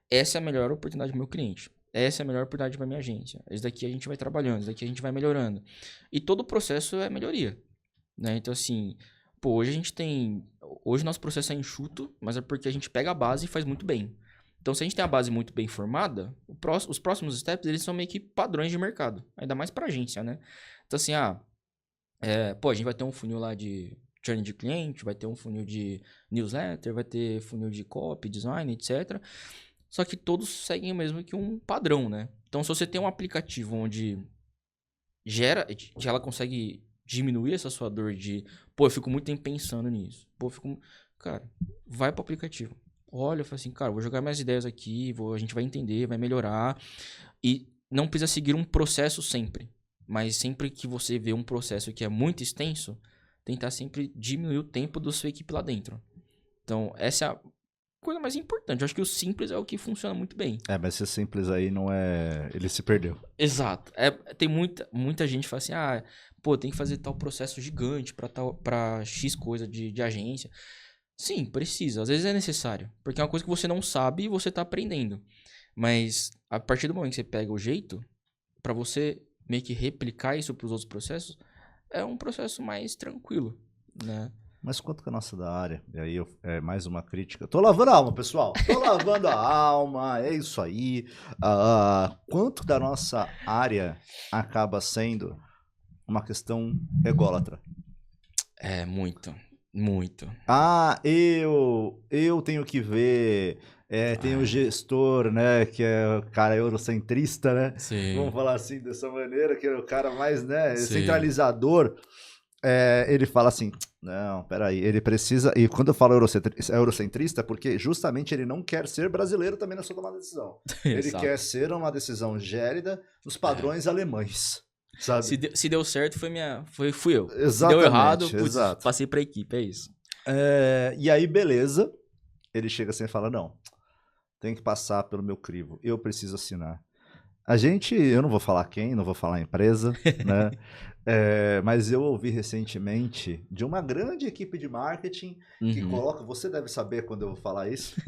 essa é a melhor oportunidade do meu cliente. Essa é a melhor oportunidade para minha agência. Esse daqui a gente vai trabalhando, esse daqui a gente vai melhorando. E todo o processo é melhoria, né? Então, assim, pô, hoje nosso processo é enxuto, mas é porque a gente pega a base e faz muito bem. Então, se a gente tem a base muito bem formada, os próximos steps, eles são meio que padrões de mercado. Ainda mais pra agência, né? Então, assim, a gente vai ter um funil lá de churn de cliente, vai ter um funil de newsletter, vai ter funil de copy, design, etc., só que todos seguem o mesmo que um padrão, né? Então, se você tem um aplicativo onde ela consegue diminuir essa sua dor de, pô, eu fico muito tempo pensando nisso. Cara, vai pro aplicativo. Olha, fala assim, cara, vou jogar minhas ideias aqui, a gente vai entender, vai melhorar. E não precisa seguir um processo sempre. Mas sempre que você vê um processo que é muito extenso, tentar sempre diminuir o tempo da sua equipe lá dentro. Então, essa é a coisa mais importante. Eu acho que o simples é o que funciona muito bem. Mas esse simples aí não é... Ele se perdeu. Exato. Tem muita gente que fala assim, pô, tem que fazer tal processo gigante pra X coisa de agência. Sim, precisa. Às vezes é necessário. Porque é uma coisa que você não sabe e você tá aprendendo. Mas a partir do momento que você pega o jeito, pra você meio que replicar isso pros outros processos, é um processo mais tranquilo, né? Mas quanto que a nossa da área, e aí é mais uma crítica. Tô lavando a alma, pessoal. Tô lavando a alma, é isso aí. Quanto da nossa área acaba sendo uma questão ególatra? Muito. Muito. Ah, eu tenho que ver. Tem o gestor, né? Que é o cara eurocentrista, né? Vamos Sim, falar assim, dessa maneira, que é o cara mais, né, sim. centralizador. Ele fala assim: não, peraí, ele precisa. E quando eu falo eurocentrista, é porque justamente ele não quer ser brasileiro também na sua tomada de decisão. Ele quer Exato. ser uma decisão gélida nos É. padrões alemães, sabe? Se deu certo, fui eu. Se deu errado, Exatamente, putz, exato. passei pra equipe, é isso. E aí, beleza. Ele chega assim e fala: não, tem que passar pelo meu crivo. Eu preciso assinar. Eu não vou falar quem, não vou falar a empresa, né? Mas eu ouvi recentemente de uma grande equipe de marketing que Uhum. coloca, você deve saber quando eu vou falar isso,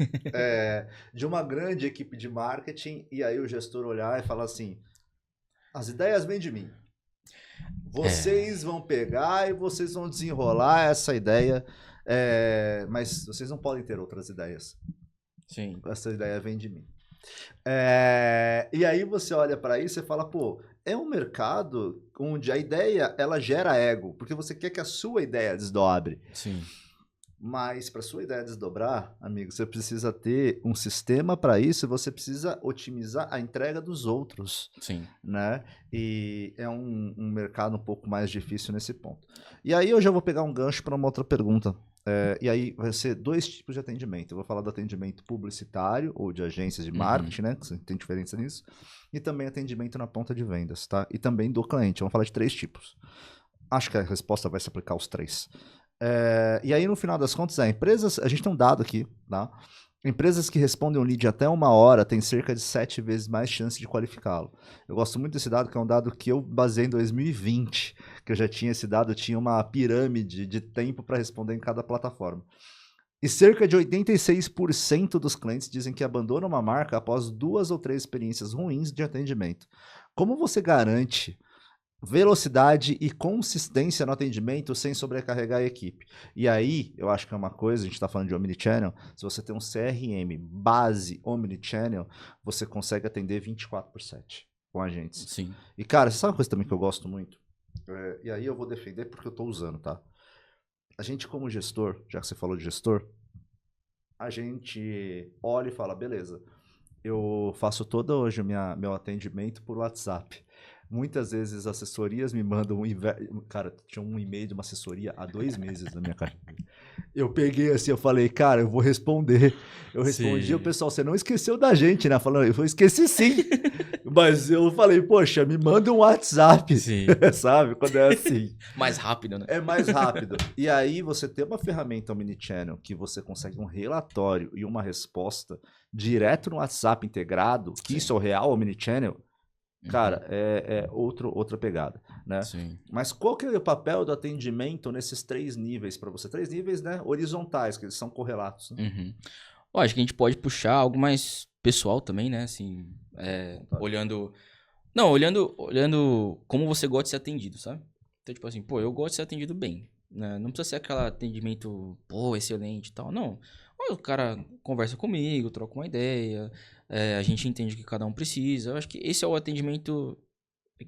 de uma grande equipe de marketing, e aí o gestor olhar e falar assim: as ideias vêm de mim. É, Vocês vão pegar e vocês vão desenrolar essa ideia, mas vocês não podem ter outras ideias. sim, Essa ideia vem de mim. E aí você olha para isso e fala, pô, é um mercado onde a ideia ela gera ego, porque você quer que a sua ideia desdobre. sim, Mas para sua ideia desdobrar, amigo, você precisa ter um sistema para isso e você precisa otimizar a entrega dos outros, sim. né? E é um mercado um pouco mais difícil nesse ponto. E aí eu já vou pegar um gancho para uma outra pergunta. E aí vai ser dois tipos de atendimento. Eu vou falar do atendimento publicitário ou de agências de Uhum. marketing, né? Que tem diferença nisso. E também atendimento na ponta de vendas, tá? E também do cliente. Vamos falar de três tipos. Acho que a resposta vai se aplicar aos três. E aí, no final das contas, empresas, a gente tem um dado aqui, tá? Empresas que respondem um lead até 1 hora têm cerca de 7 vezes mais chance de qualificá-lo. Eu gosto muito desse dado, que é um dado que eu baseei em 2020, que eu já tinha esse dado, tinha uma pirâmide de tempo para responder em cada plataforma. E cerca de 86% dos clientes dizem que abandonam uma marca após 2 ou 3 experiências ruins de atendimento. Como você garante velocidade e consistência no atendimento sem sobrecarregar a equipe? E aí, eu acho que é uma coisa, a gente está falando de Omnichannel, se você tem um CRM base Omnichannel, você consegue atender 24/7 com agentes. Sim. E cara, você sabe uma coisa também que eu gosto muito? E aí eu vou defender porque eu estou usando, tá? A gente como gestor, já que você falou de gestor, a gente olha e fala, beleza, eu faço todo hoje meu atendimento por WhatsApp. Muitas vezes assessorias me mandam Cara, tinha um e-mail de uma assessoria há 2 meses na minha caixa. Eu peguei assim, eu falei, cara, eu vou responder. Eu respondi, o Sim. pessoal, você não esqueceu da gente, né? Falando, eu esqueci sim. Mas eu falei, poxa, me manda um WhatsApp, Sim. sabe? Quando é assim. Mais rápido, né? É mais rápido. E aí você tem uma ferramenta Omnichannel que você consegue um relatório e uma resposta direto no WhatsApp integrado, que isso Sim. é o real Omnichannel, Uhum. cara, é outra pegada, né? Sim. Mas qual que é o papel do atendimento nesses 3 níveis para você? 3 níveis, né, horizontais, que eles são correlatos, né? Uhum. Ó, acho que a gente pode puxar algo mais pessoal também, né? Assim, Vontade. olhando. Não, olhando como você gosta de ser atendido, sabe? Então, tipo assim, pô, eu gosto de ser atendido bem, né? Não precisa ser aquele atendimento, pô, excelente e tal. Não. Olha, o cara conversa comigo, troca uma ideia, a gente entende o que cada um precisa. Eu acho que esse é o atendimento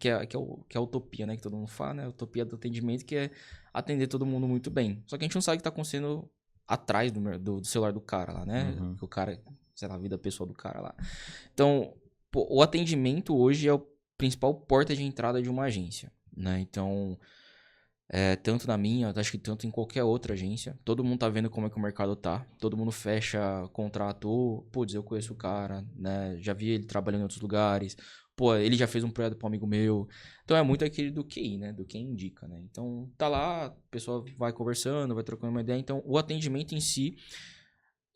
que é a utopia, né? Que todo mundo fala, né? A utopia do atendimento, que é atender todo mundo muito bem. Só que a gente não sabe o que tá acontecendo atrás do celular do cara lá, né? Uhum. Que o cara, sei lá, a vida pessoal do cara lá. Então, pô, o atendimento hoje é o principal porta de entrada de uma agência, né? Então, tanto na minha, acho que tanto em qualquer outra agência, todo mundo tá vendo como é que o mercado tá, todo mundo fecha contrato, putz, eu conheço o cara, né? Já vi ele trabalhando em outros lugares, pô, ele já fez um projeto para um amigo meu. Então é muito aquele do QI, né? Do quem indica, né? Então, tá lá, a pessoa vai conversando, vai trocando uma ideia, então o atendimento em si,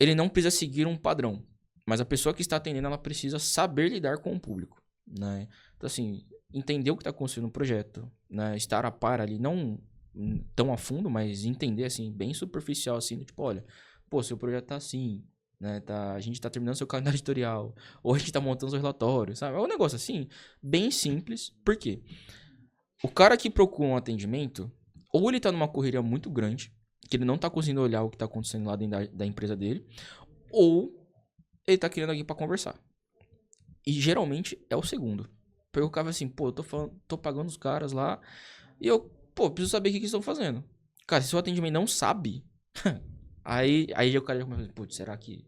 ele não precisa seguir um padrão, mas a pessoa que está atendendo, ela precisa saber lidar com o público, né? Então, assim, entender o que está construindo o projeto, né? Estar a par ali, não tão a fundo, mas entender, assim, bem superficial, assim, do tipo, olha, pô, seu projeto tá assim, né? A gente tá terminando seu calendário editorial, ou a gente tá montando seu relatório, sabe? É um negócio assim, bem simples. Por quê? O cara que procura um atendimento, ou ele tá numa correria muito grande, que ele não tá conseguindo olhar o que tá acontecendo lá dentro da empresa dele, ou ele tá querendo alguém pra conversar. E geralmente é o segundo. Porque o cara vai assim, pô, eu tô pagando os caras lá e eu, pô, preciso saber o que eles estão fazendo. Cara, se o atendimento não sabe, Aí o cara já começa a putz, será que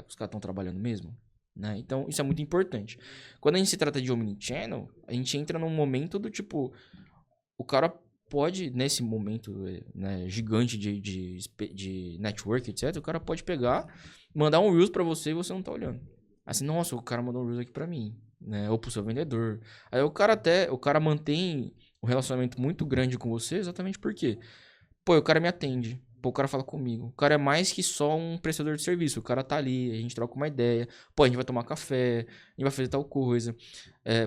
os caras estão trabalhando mesmo? Né? Então, isso é muito importante. Quando a gente se trata de omnichannel, a gente entra num momento do tipo, o cara pode, nesse momento, né, gigante de network, etc., o cara pode pegar, mandar um Reels pra você e você não tá olhando. Assim, nossa, o cara mandou um Reels aqui pra mim, né? Ou pro seu vendedor. Aí o cara mantém um relacionamento muito grande com você exatamente porque, pô, o cara me atende. Pô, o cara fala comigo. O cara é mais que só um prestador de serviço. O cara tá ali, a gente troca uma ideia. Pô, a gente vai tomar café, a gente vai fazer tal coisa.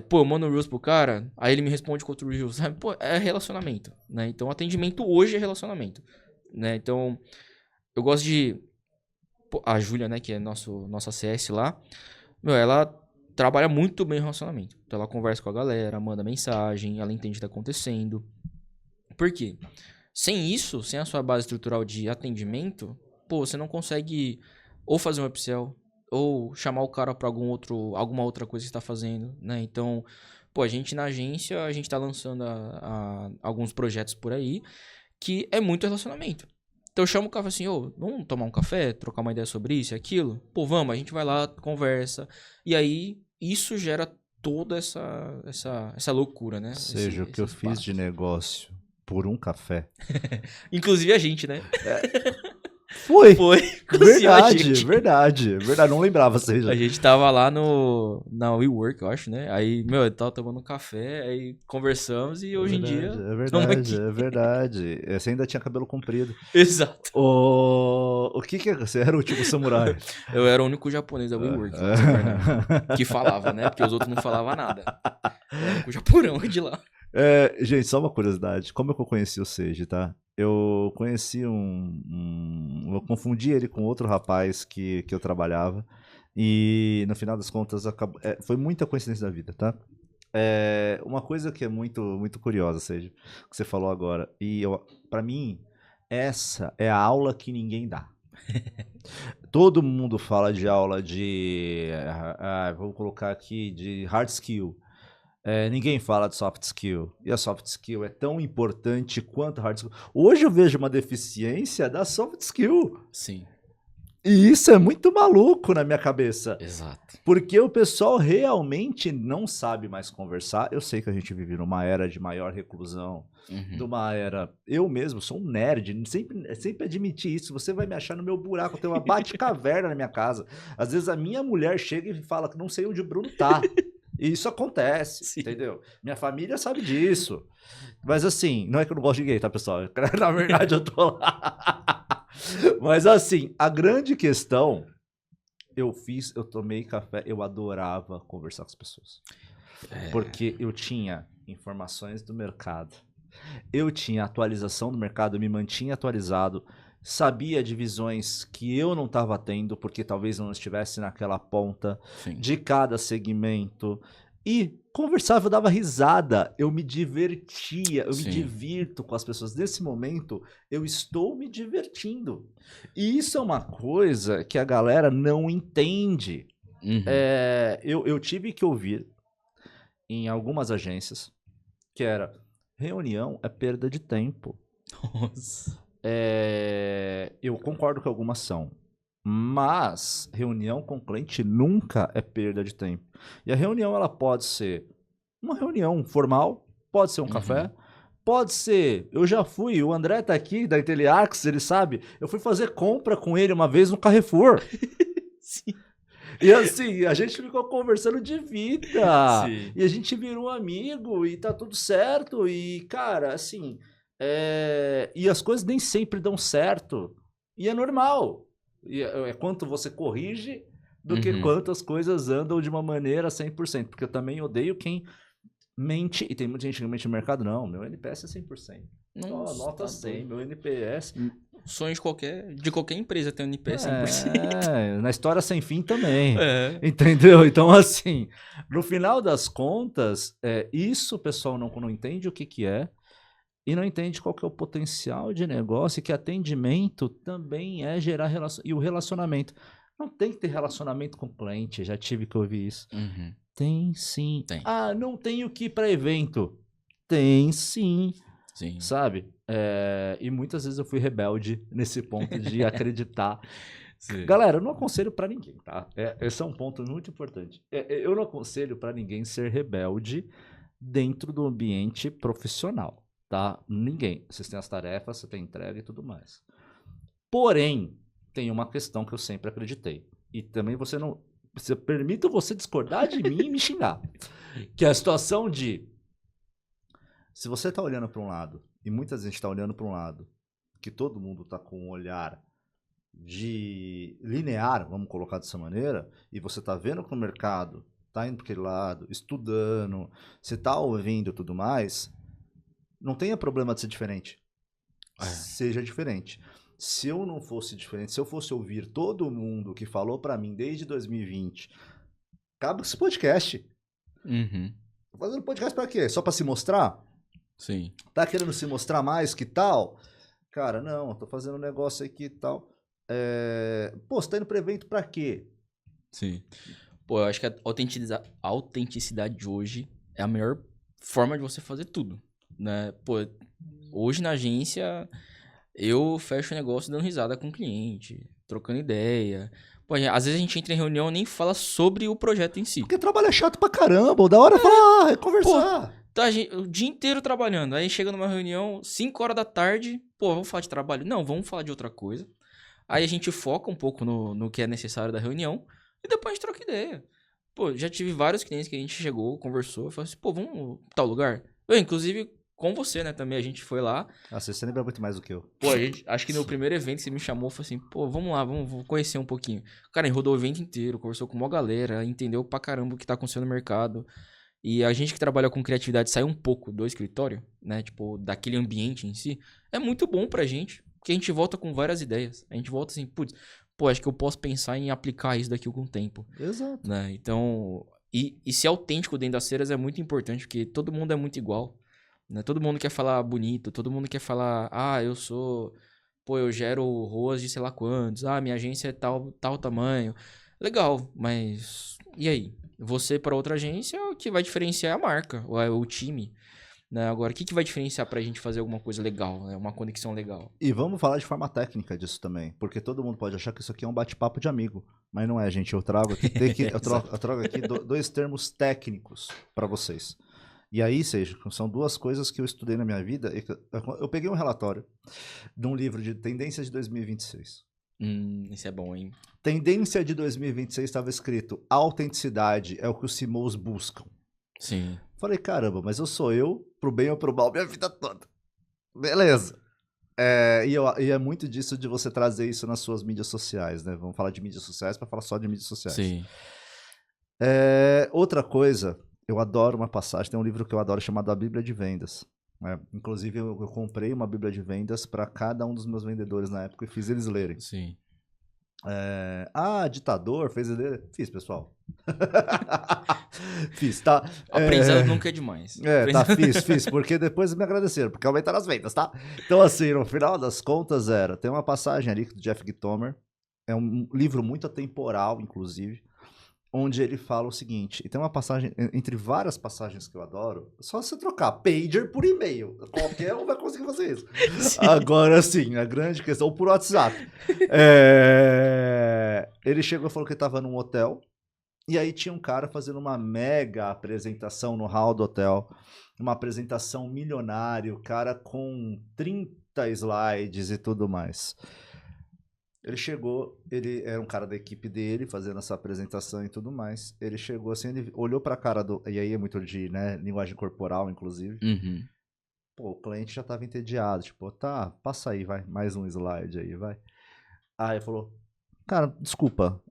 Pô, eu mando um Reels pro cara, aí ele me responde com outro Reels, sabe? Pô, é relacionamento, né? Então, atendimento hoje é relacionamento, né? Então, eu gosto de... Pô, a Júlia, né, que é nossa CS lá, meu, ela trabalha muito bem o relacionamento. Então, ela conversa com a galera, manda mensagem, ela entende o que tá acontecendo. Por quê? Sem isso, sem a sua base estrutural de atendimento, pô, você não consegue ou fazer um upsell, ou chamar o cara para alguma outra coisa que está fazendo, né? Então, pô, a gente na agência, a gente tá lançando alguns projetos por aí, que é muito relacionamento. Então eu chamo o cara e falo assim, ô, vamos tomar um café, trocar uma ideia sobre isso e aquilo? Pô, vamos, a gente vai lá, conversa, e aí isso gera toda essa loucura, né? Ou seja, o que eu fiz de negócio por um café. Inclusive a gente, né? Foi. Inclusive a gente. Verdade. Não lembrava, seja. A gente tava lá na WeWork, eu acho, né? Aí, meu, eu tava tomando um café, aí conversamos e hoje em dia... É verdade. Você ainda tinha cabelo comprido. Exato. O que você era o tipo samurai? Eu era o único japonês da WeWork, que falava, né? Porque os outros não falavam nada. Eu era o único japorão de lá. Gente, só uma curiosidade. Como é que eu conheci o Seiji, tá? Eu conheci eu confundi ele com outro rapaz que eu trabalhava. E no final das contas, foi muita coincidência da vida, tá? Uma coisa que é muito, muito curiosa, Seiji, que você falou agora. E pra mim, essa é a aula que ninguém dá. Todo mundo fala de aula de... vamos colocar aqui, de hard skill. Ninguém fala de soft skill. E a soft skill é tão importante quanto a hard skill. Hoje eu vejo uma deficiência da soft skill. Sim. E isso é muito maluco na minha cabeça. Exato. Porque o pessoal realmente não sabe mais conversar. Eu sei que a gente vive numa era de maior reclusão. Numa era... Eu mesmo sou um nerd. Sempre admiti isso. Você vai me achar no meu buraco. Eu tenho uma bate-caverna na minha casa. Às vezes a minha mulher chega e fala que não sei onde o Bruno tá. E isso acontece, sim, entendeu? Minha família sabe disso. Mas assim, não é que eu não gosto de gay, tá, pessoal? Na verdade, eu tô lá. Mas assim, a grande questão, eu tomei café, eu adorava conversar com as pessoas. Porque eu tinha informações do mercado. Eu tinha atualização do mercado, eu me mantinha atualizado. Sabia divisões que eu não estava tendo, porque talvez não estivesse naquela ponta. Sim. De cada segmento. E conversava, eu dava risada, eu me divertia, eu Sim. me divirto com as pessoas. Nesse momento, eu estou me divertindo. E isso é uma coisa que a galera não entende. Eu tive que ouvir em algumas agências que era, reunião é perda de tempo. Nossa. Eu concordo que algumas são, mas reunião com cliente nunca é perda de tempo. E a reunião ela pode ser uma reunião formal, pode ser um café, pode ser... Eu já fui, o André tá aqui da Inteliax, ele sabe, eu fui fazer compra com ele uma vez no Carrefour. Sim. E assim, a gente ficou conversando de vida. Sim. E a gente virou amigo e tá tudo certo. E, cara, assim... E as coisas nem sempre dão certo. E é normal. E é quanto você corrige do que quanto as coisas andam de uma maneira 100%. Porque eu também odeio quem mente. E tem muita gente que mente no mercado. Não, meu NPS é 100%. Nossa, nota tá 100, meu NPS... Sonho de qualquer empresa ter um NPS 100%. Na história sem fim também. Entendeu? Então, assim, no final das contas, isso o pessoal não entende o que é. E não entende qual que é o potencial de negócio e que atendimento também é gerar relacionamento. E o relacionamento. Não tem que ter relacionamento com o cliente, já tive que ouvir isso. Tem sim. Tem. Ah, não tenho que ir para evento. Tem sim. Sim. Sabe? E muitas vezes eu fui rebelde nesse ponto de acreditar. Sim. Galera, eu não aconselho pra ninguém, tá? Esse é um ponto muito importante. Eu não aconselho pra ninguém ser rebelde dentro do ambiente profissional, tá? Ninguém. Vocês têm as tarefas, você tem entrega e tudo mais. Porém, tem uma questão que eu sempre acreditei. E também você não. Você permite você discordar de mim e me xingar. Que é a situação de. Se você tá olhando pra um lado, e muita gente tá olhando pra um lado, que todo mundo tá com um olhar de linear, vamos colocar dessa maneira, e você tá vendo que o mercado tá indo para aquele lado, estudando, você tá ouvindo tudo mais, não tenha problema de ser diferente. Seja diferente. Se eu não fosse diferente, se eu fosse ouvir todo mundo que falou pra mim desde 2020, acaba com esse podcast. Uhum. Tô fazendo podcast pra quê? Só pra se mostrar? Sim. Tá querendo se mostrar mais que tal? Cara, não, eu tô fazendo um negócio aqui e tal. Pô, você tá indo pro evento pra quê? Sim. Pô, eu acho que a autenticidade de hoje é a melhor forma de você fazer tudo, né? Pô, hoje na agência eu fecho o negócio dando risada com o cliente, trocando ideia. Pô, às vezes a gente entra em reunião e nem fala sobre o projeto em si. Porque trabalho é chato pra caramba, o da hora é falar, é conversar. Tá o dia inteiro trabalhando. Aí chega numa reunião, 5 horas da tarde, pô, vamos falar de trabalho? Não, vamos falar de outra coisa. Aí a gente foca um pouco no que é necessário da reunião e depois a gente troca ideia. Pô, já tive vários clientes que a gente chegou, conversou, falou assim, pô, vamos pra tal lugar? Eu, inclusive, com você, né, também, a gente foi lá. Você lembra muito mais do que eu. Pô, acho que no primeiro evento que você me chamou, foi assim, pô, vamos lá, vamos conhecer um pouquinho. Cara, a gente rodou o evento inteiro, conversou com uma galera, entendeu pra caramba o que tá acontecendo no mercado. E a gente que trabalha com criatividade sai um pouco do escritório, né, tipo, daquele ambiente em si, é muito bom pra gente, porque a gente volta com várias ideias. A gente volta assim, putz, pô, acho que eu posso pensar em aplicar isso daqui a algum tempo. Exato. Né? Então, e ser autêntico dentro das feiras é muito importante, porque todo mundo é muito igual. Né? Todo mundo quer falar bonito, todo mundo quer falar, pô, eu gero ROAS de sei lá quantos, minha agência é tal tamanho. Legal, mas e aí? Você para outra agência, o que vai diferenciar é a marca, ou é o time. Né? Agora, o que vai diferenciar pra gente fazer alguma coisa legal, né? Uma conexão legal? E vamos falar de forma técnica disso também, porque todo mundo pode achar que isso aqui é um bate-papo de amigo, mas não é, gente. Eu trago aqui, eu trago aqui dois termos técnicos para vocês. E aí, são duas coisas que eu estudei na minha vida. Eu peguei um relatório de um livro de tendências de 2026. Isso é bom, hein? Tendência de 2026 estava escrito: autenticidade é o que os CMOs buscam. Sim. Falei, caramba, mas eu sou eu, pro bem ou pro mal, minha vida toda. Beleza. E é muito disso de você trazer isso nas suas mídias sociais, né? Vamos falar de mídias sociais para falar só de mídias sociais. Sim. Outra coisa, eu adoro uma passagem, tem um livro que eu adoro chamado A Bíblia de Vendas. Né? Inclusive, eu comprei uma Bíblia de Vendas para cada um dos meus vendedores na época e fiz eles lerem. Sim. Ditador, fez ele ler? Fiz, pessoal. Fiz, tá? Aprendizado nunca é demais. Tá, fiz, porque depois me agradeceram, porque aumentaram as vendas, tá? Então, assim, no final das contas, tem uma passagem ali do Jeff Gitomer, é um livro muito atemporal, inclusive, onde ele fala o seguinte, e tem uma passagem, entre várias passagens que eu adoro, só você trocar pager por e-mail, qualquer um vai conseguir fazer isso. Sim. Agora sim, a grande questão, ou por WhatsApp. Ele chegou e falou que estava num hotel, e aí tinha um cara fazendo uma mega apresentação no hall do hotel, uma apresentação milionária, o cara com 30 slides e tudo mais. Ele chegou, ele era um cara da equipe dele, fazendo essa apresentação e tudo mais. Ele chegou assim, ele olhou pra cara do... E aí é muito de, né, linguagem corporal, inclusive. Uhum. Pô, o cliente já tava entediado, tipo, tá, passa aí, vai, mais um slide aí, vai. Aí ele falou, cara, desculpa,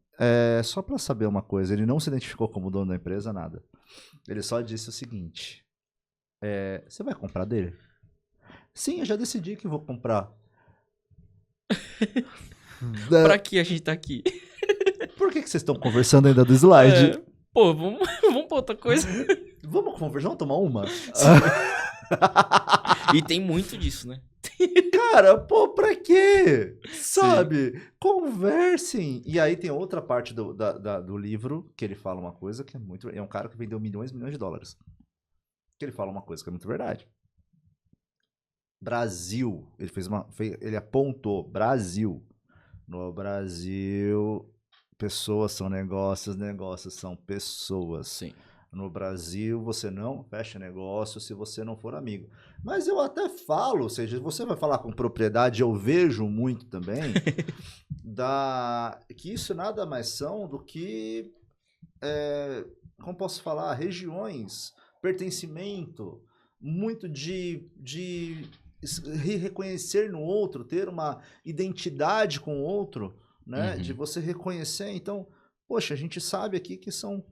só pra saber uma coisa, ele não se identificou como dono da empresa, nada. Ele só disse o seguinte, você vai comprar dele? Sim, eu já decidi que vou comprar. Pra que a gente tá aqui? Por que vocês estão conversando ainda do slide? Pô, vamos pra outra coisa. Vamos conversar, vamos tomar uma? E tem muito disso, né? Cara, pô, pra quê? Sabe? Sim. Conversem. E aí tem outra parte do livro que ele fala uma coisa que é muito... É um cara que vendeu milhões e milhões de dólares. Que ele fala uma coisa que é muito verdade. Brasil. Ele apontou Brasil. No Brasil, pessoas são negócios, negócios são pessoas. Sim. No Brasil, você não fecha negócio se você não for amigo. Mas eu até falo, ou seja, você vai falar com propriedade, eu vejo muito também, que isso nada mais são do que, como posso falar, regiões, pertencimento, muito de reconhecer no outro, ter uma identidade com o outro, né? De você reconhecer. Então, poxa, a gente sabe aqui que são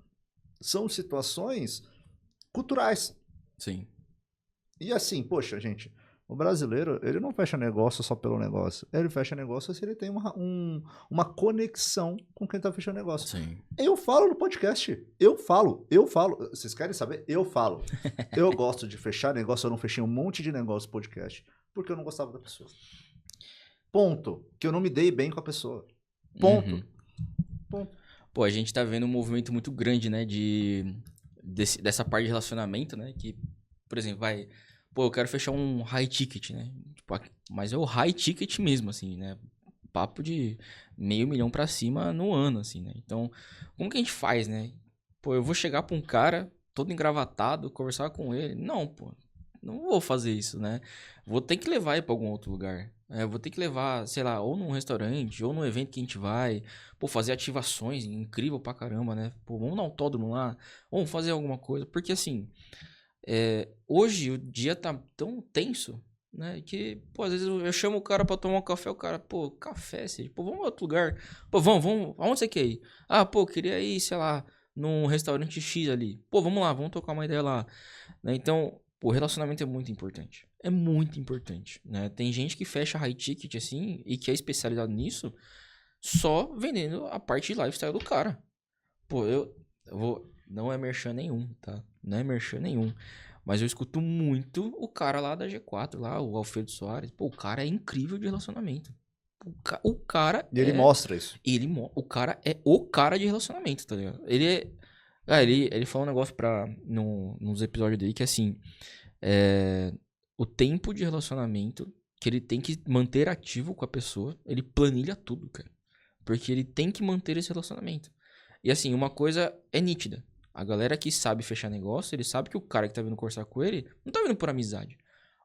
situações culturais. Sim. E assim, poxa, gente, o brasileiro, ele não fecha negócio só pelo negócio. Ele fecha negócio se ele tem uma conexão com quem tá fechando negócio. Sim. Eu falo no podcast. Eu falo. Vocês querem saber? Eu falo. Eu gosto de fechar negócio. Eu não fechei um monte de negócio no podcast porque eu não gostava da pessoa. Ponto. Que eu não me dei bem com a pessoa. Ponto. Ponto. Pô, a gente tá vendo um movimento muito grande, né, dessa parte de relacionamento, né, que, por exemplo, eu quero fechar um high ticket, né, tipo, mas é o high ticket mesmo, assim, né, papo de $500 mil pra cima no ano, assim, né, então, como que a gente faz, né, pô, eu vou chegar pra um cara todo engravatado, conversar com ele, não, pô, não vou fazer isso, né, vou ter que levar ele pra algum outro lugar. Vou ter que levar, sei lá, ou num restaurante, ou num evento que a gente vai, pô, fazer ativações, incrível pra caramba, né? Pô, vamos no autódromo lá, vamos fazer alguma coisa. Porque, assim, hoje o dia tá tão tenso, né? Que, pô, às vezes eu chamo o cara pra tomar um café, o cara, pô, café, pô, vamos a outro lugar. Pô, vamos, aonde você quer ir? Ah, pô, queria ir, sei lá, num restaurante X ali. Pô, vamos lá, vamos trocar uma ideia lá. Né? Então, o relacionamento é muito importante. É muito importante, né? Tem gente que fecha high ticket, assim, e que é especializado nisso, só vendendo a parte de lifestyle do cara. Pô, eu vou... Não é merchan nenhum, tá? Não é merchan nenhum. Mas eu escuto muito o cara lá da G4, lá, o Alfredo Soares. Pô, o cara é incrível de relacionamento. O cara e ele mostra isso. O cara é o cara de relacionamento, tá ligado? Ele falou um negócio nos episódios dele que, assim... o tempo de relacionamento que ele tem que manter ativo com a pessoa, ele planilha tudo, cara. Porque ele tem que manter esse relacionamento. E assim, uma coisa é nítida. A galera que sabe fechar negócio, ele sabe que o cara que tá vindo conversar com ele, não tá vindo por amizade.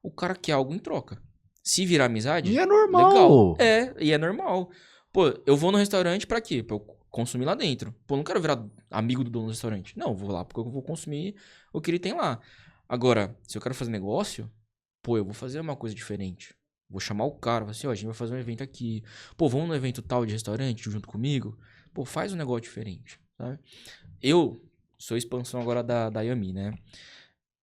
O cara quer algo em troca. Se virar amizade... E é normal. Legal. E é normal. Pô, eu vou no restaurante pra quê? Pra eu consumir lá dentro. Pô, não quero virar amigo do dono do restaurante. Não, eu vou lá porque eu vou consumir o que ele tem lá. Agora, se eu quero fazer negócio, pô, eu vou fazer uma coisa diferente. Vou chamar o cara, vou assim, ó, a gente vai fazer um evento aqui. Pô, vamos no evento tal de restaurante junto comigo? Pô, faz um negócio diferente, sabe? Eu sou expansão agora da Yami, né?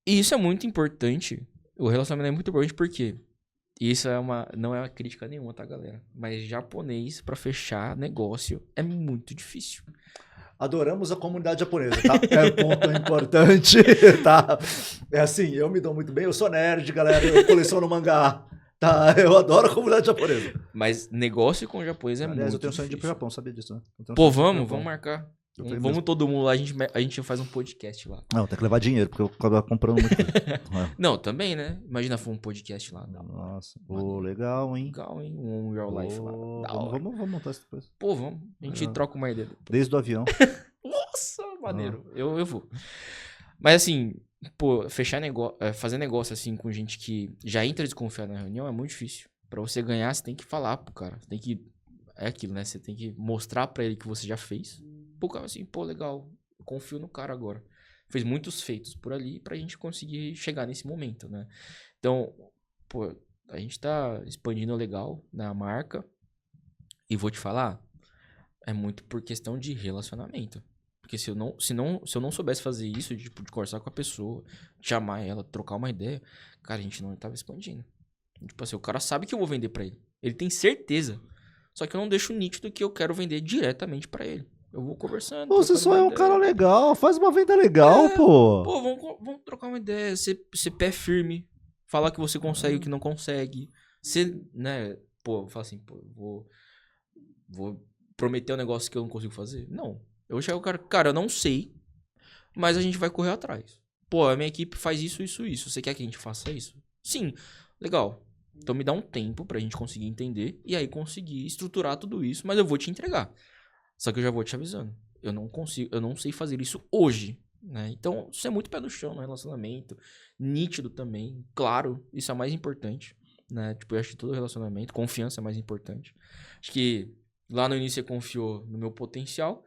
E isso é muito importante. O relacionamento é muito importante porque isso não é uma crítica nenhuma, tá, galera? Mas japonês, pra fechar negócio, é muito difícil. Adoramos a comunidade japonesa, tá? É um ponto importante, tá? É assim, eu me dou muito bem, eu sou nerd, galera, eu coleciono mangá, tá? Eu adoro a comunidade japonesa. Mas negócio com japonês é Aliás, muito eu tenho sonho de ir pro difícil. Japão, sabia disso, né? Pô, vamos marcar. Vamos todo mundo lá, a gente faz um podcast lá. Não, tem que levar dinheiro, porque eu acabo comprando muito. Não, também, né? Imagina um podcast lá. Nossa, pô, legal, hein? Legal, hein? Um Real Life lá. Vamos montar isso depois. Pô, vamos. A gente troca uma ideia. Desde o avião. Nossa, maneiro. Eu vou. Mas assim, pô, fazer negócio assim com gente que já entra desconfiada na reunião é muito difícil. Pra você ganhar, você tem que falar pro cara. Você tem que... É aquilo, né? Você tem que mostrar pra ele que você já fez. Pô, cara, assim, pô, legal. Eu confio no cara agora. Fez muitos feitos por ali pra gente conseguir chegar nesse momento, né? Então, pô, a gente tá expandindo legal na marca. E vou te falar, é muito por questão de relacionamento. Porque se eu não soubesse fazer isso, de conversar com a pessoa, chamar ela, trocar uma ideia, cara, a gente não tava expandindo. Tipo assim, o cara sabe que eu vou vender pra ele. Ele tem certeza. Só que eu não deixo nítido que eu quero vender diretamente pra ele. Eu vou conversando. Você só é um cara legal, faz uma venda legal, pô. Pô, vamos trocar uma ideia, ser pé firme, falar que você consegue o que não consegue. Você, né, pô, fala assim, pô, vou prometer um negócio que eu não consigo fazer? Não. Eu chego o cara, eu não sei, mas a gente vai correr atrás. Pô, a minha equipe faz isso. Você quer que a gente faça isso? Sim. Legal. Então me dá um tempo pra gente conseguir entender e aí conseguir estruturar tudo isso, mas eu vou te entregar. Só que eu já vou te avisando. Eu não sei fazer isso hoje, né? Então, isso é muito pé no chão no relacionamento, nítido também, claro, isso é mais importante, né? Tipo, eu acho que todo relacionamento, confiança é mais importante. Acho que lá no início você confiou no meu potencial,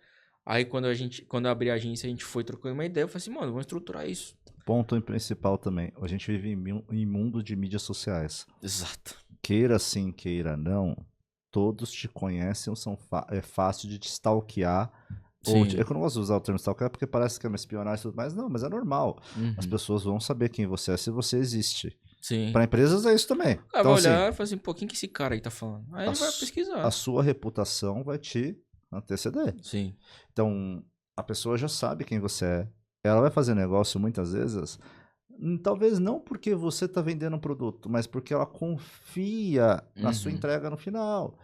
aí quando eu abri a agência, a gente foi trocando uma ideia, eu falei assim, mano, vamos estruturar isso. Ponto principal também. A gente vive em mundo de mídias sociais. Exato. Queira sim, queira não, todos te conhecem, é fácil de te stalkear. Sim. Eu não gosto de usar o termo stalkear porque parece que é uma espionagem e tudo mais. Não, mas é normal. As Uhum. pessoas vão saber quem você é se você existe. Sim. Para empresas é isso também. O cara Então, vai assim, olhar e falar assim, pô, quem que esse cara aí tá falando? Aí a, ele vai su- pesquisar. a sua reputação vai te anteceder. Sim. Então, a pessoa já sabe quem você é. Ela vai fazer negócio muitas vezes, talvez não porque você está vendendo um produto, mas porque ela confia na sua Uhum. entrega no final.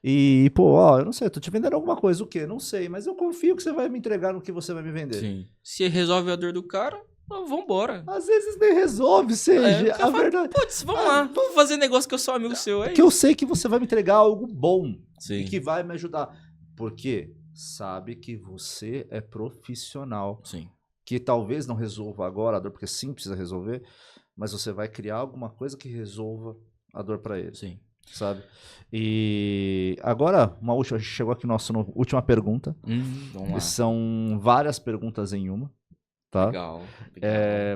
E, pô, ó, eu não sei, eu tô te vendendo alguma coisa, o quê? Não sei, mas eu confio que você vai me entregar no que você vai me vender. Sim. Se resolve a dor do cara, vambora. Às vezes nem resolve, O seja cara a fala, verdade. putz, vamos lá, vamos fazer negócio que eu sou amigo seu, é Que eu isso. sei que você vai me entregar algo bom e Sim. que vai me ajudar. Porque sabe que você é profissional. Sim. Que talvez não resolva agora a dor, porque sim precisa resolver, mas você vai criar alguma coisa que resolva a dor para ele, Sim. sabe? E agora, a gente chegou aqui na nossa última pergunta. Vamos lá. São várias perguntas em uma, tá? Legal.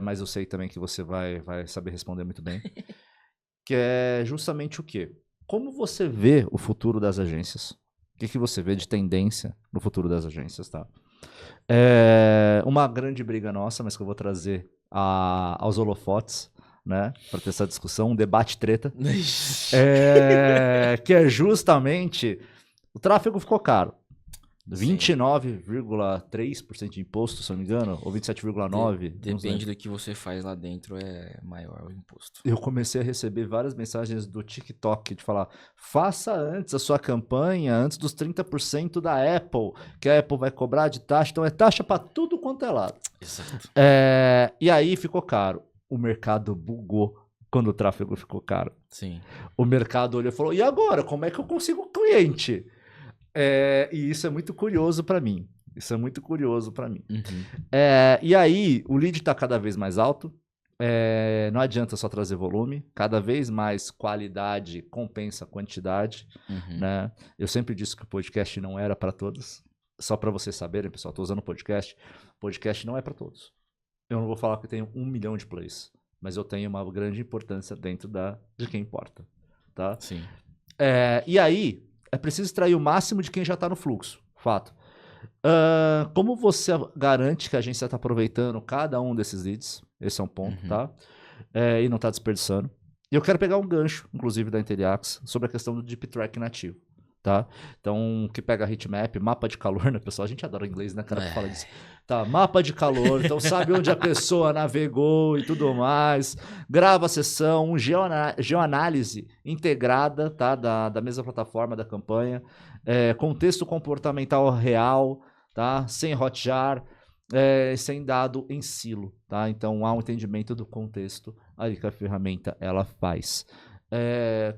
Mas eu sei também que você vai saber responder muito bem. Que é justamente o quê? Como você vê o futuro das agências? O que você vê de tendência no futuro das agências, tá? Uma grande briga nossa, mas que eu vou trazer aos holofotes, né? Para ter essa discussão, um debate treta. Que é justamente o tráfego ficou caro. 29,3% de imposto, se eu não me engano, ou 27,9%. Depende do que você faz lá dentro, é maior o imposto. Eu comecei a receber várias mensagens do TikTok de falar: faça antes a sua campanha, antes dos 30% da Apple, que a Apple vai cobrar de taxa. Então é taxa para tudo quanto é lado. Exato. E aí ficou caro. O mercado bugou quando o tráfego ficou caro. Sim. O mercado olhou e falou: e agora? Como é que eu consigo cliente? E isso é muito curioso para mim. Uhum. E aí, o lead está cada vez mais alto. Não adianta só trazer volume. Cada vez mais qualidade compensa quantidade. Uhum. Né? Eu sempre disse que o podcast não era para todos. Só para vocês saberem, pessoal, estou usando o podcast. Podcast não é para todos. Eu não vou falar que eu tenho 1 milhão de plays, mas eu tenho uma grande importância dentro de quem importa. Tá? Sim. E aí, é preciso extrair o máximo de quem já está no fluxo. Fato. Como você garante que a agência está aproveitando cada um desses leads? Esse é um ponto, tá? E não está desperdiçando. E eu quero pegar um gancho, inclusive, da Inteliax, sobre a questão do Deep Track nativo, tá? Então, que pega heatmap, mapa de calor, né, pessoal? A gente adora inglês, né, cara, que fala disso. Tá, mapa de calor, então sabe onde a pessoa navegou e tudo mais. Grava a sessão, geoanálise integrada, tá? Da mesma plataforma da campanha. Contexto comportamental real, tá? Sem hotjar, sem dado em silo, tá? Então há um entendimento do contexto aí que a ferramenta ela faz.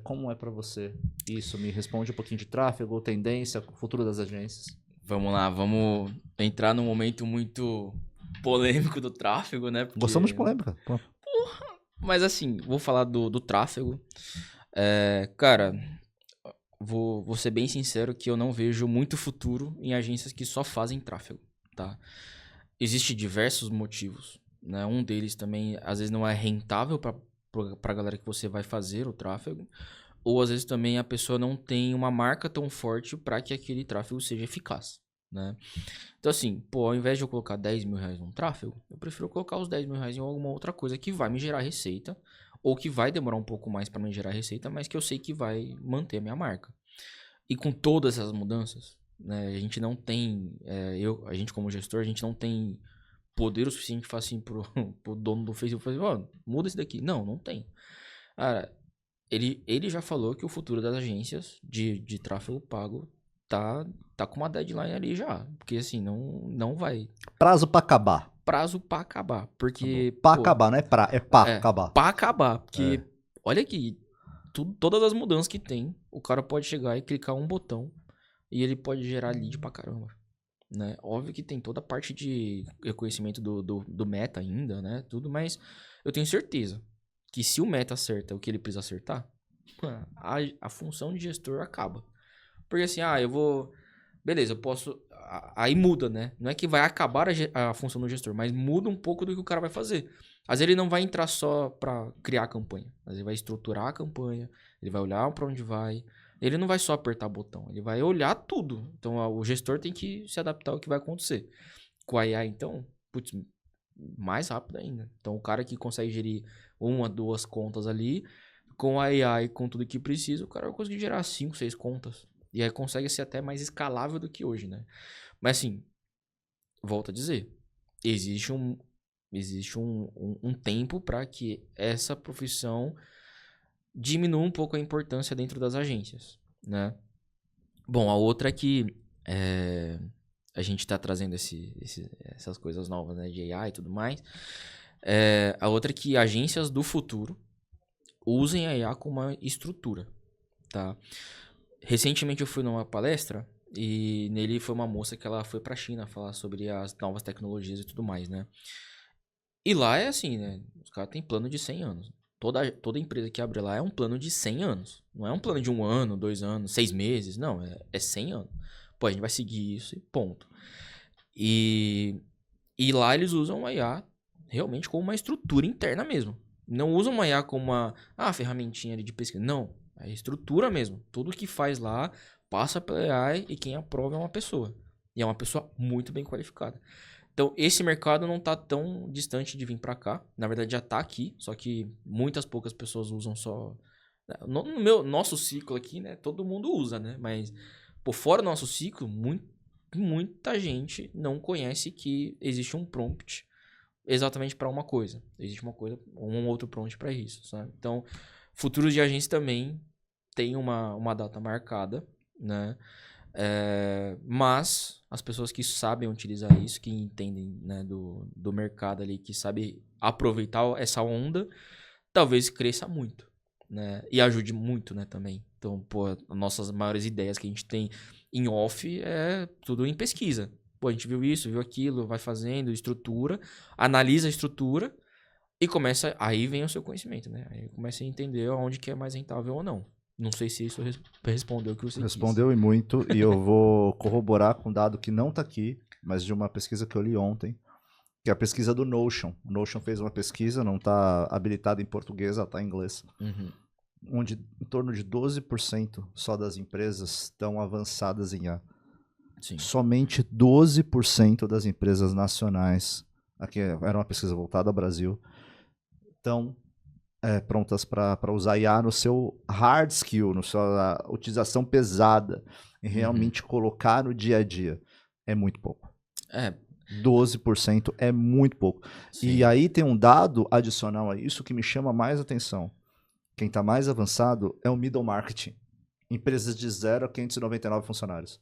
Como é para você isso? Me responde um pouquinho de tráfego, tendência, futuro das agências. Vamos lá, vamos entrar num momento muito polêmico do tráfego, né? Porque... Gostamos de polêmica. Pô. Porra! Mas assim, vou falar do tráfego. Cara, vou ser bem sincero que eu não vejo muito futuro em agências que só fazem tráfego, tá? Existem diversos motivos, né? Um deles também, às vezes, não é rentável pra galera que você vai fazer o tráfego. Ou às vezes também a pessoa não tem uma marca tão forte para que aquele tráfego seja eficaz, né? Então assim, pô, ao invés de eu colocar 10 mil reais num tráfego, eu prefiro colocar os 10 mil reais em alguma outra coisa que vai me gerar receita, ou que vai demorar um pouco mais para me gerar receita, mas que eu sei que vai manter a minha marca. E com todas essas mudanças, né, a gente não tem, a gente como gestor, a gente não tem poder o suficiente de falar assim pro dono do Facebook, falar, muda esse daqui. Não tem. Cara, ele já falou que o futuro das agências de tráfego pago tá com uma deadline ali já. Porque assim, não vai. Prazo pra acabar. Prazo pra acabar. Porque. Pra acabar, não é pra. É pra acabar. Pra acabar. Porque, olha aqui, todas as mudanças que tem, o cara pode chegar e clicar um botão e ele pode gerar lead pra caramba. Né? Óbvio que tem toda a parte de reconhecimento do meta ainda, né? Tudo, mas eu tenho certeza que se o meta acerta o que ele precisa acertar, a função de gestor acaba. Porque assim, eu vou... Beleza, eu posso... Aí muda, né? Não é que vai acabar a função do gestor, mas muda um pouco do que o cara vai fazer. Às vezes ele não vai entrar só pra criar a campanha. Às vezes ele vai estruturar a campanha, ele vai olhar pra onde vai. Ele não vai só apertar botão, ele vai olhar tudo. Então o gestor tem que se adaptar ao que vai acontecer. Com a IA, então, putz, mais rápido ainda. Então o cara que consegue gerir 1 a 2 contas ali, com a AI e com tudo que precisa, o cara vai conseguir gerar 5, 6 contas. E aí consegue ser até mais escalável do que hoje, né? Mas assim, volto a dizer, existe um tempo para que essa profissão diminua um pouco a importância dentro das agências, né? Bom, a outra é que a gente está trazendo essas coisas novas, né, de AI e tudo mais. A outra é que agências do futuro usem a IA como uma estrutura, tá? Recentemente eu fui numa palestra e nele foi uma moça que ela foi pra China falar sobre as novas tecnologias e tudo mais, né? E lá é assim, né? Os caras têm plano de 100 anos. Toda empresa que abre lá é um plano de 100 anos. Não é um plano de 1 ano, 2 anos, 6 meses. Não, é 100 anos. Pô, a gente vai seguir isso e ponto. E lá eles usam a IA realmente como uma estrutura interna mesmo. Não usam uma IA como uma ferramentinha ali de pesquisa. Não, é estrutura mesmo. Tudo que faz lá passa pela AI e quem aprova é uma pessoa. E é uma pessoa muito bem qualificada. Então, esse mercado não tá tão distante de vir para cá. Na verdade, já tá aqui, só que muitas poucas pessoas usam só... No nosso ciclo aqui, né? Todo mundo usa, né? Mas, por fora do nosso ciclo, muita gente não conhece que existe um prompt exatamente para uma coisa. Existe uma coisa, um outro prompt para isso, sabe? Então, futuros de agência também tem uma data marcada, né? Mas as pessoas que sabem utilizar isso, que entendem, né, do mercado ali, que sabem aproveitar essa onda, talvez cresça muito, né? E ajude muito, né, também. Então, pô, nossas maiores ideias que a gente tem em off é tudo em pesquisa. Pô, a gente viu isso, viu aquilo, vai fazendo, estrutura, analisa a estrutura e começa... Aí vem o seu conhecimento, né? Aí começa a entender onde que é mais rentável ou não. Não sei se isso respondeu o que você Respondeu e muito, e eu vou corroborar com um dado que não está aqui, mas de uma pesquisa que eu li ontem, que é a pesquisa do Notion. O Notion fez uma pesquisa, não está habilitada em português, ela está em inglês, onde em torno de 12% só das empresas estão avançadas em IA. Sim. Somente 12% das empresas nacionais, aqui era uma pesquisa voltada ao Brasil, estão prontas para usar IA no seu hard skill, na sua utilização pesada, e realmente colocar no dia a dia. É muito pouco. 12% é muito pouco. Sim. E aí tem um dado adicional a isso que me chama mais atenção. Quem está mais avançado é o middle marketing. Empresas de 0 a 599 funcionários.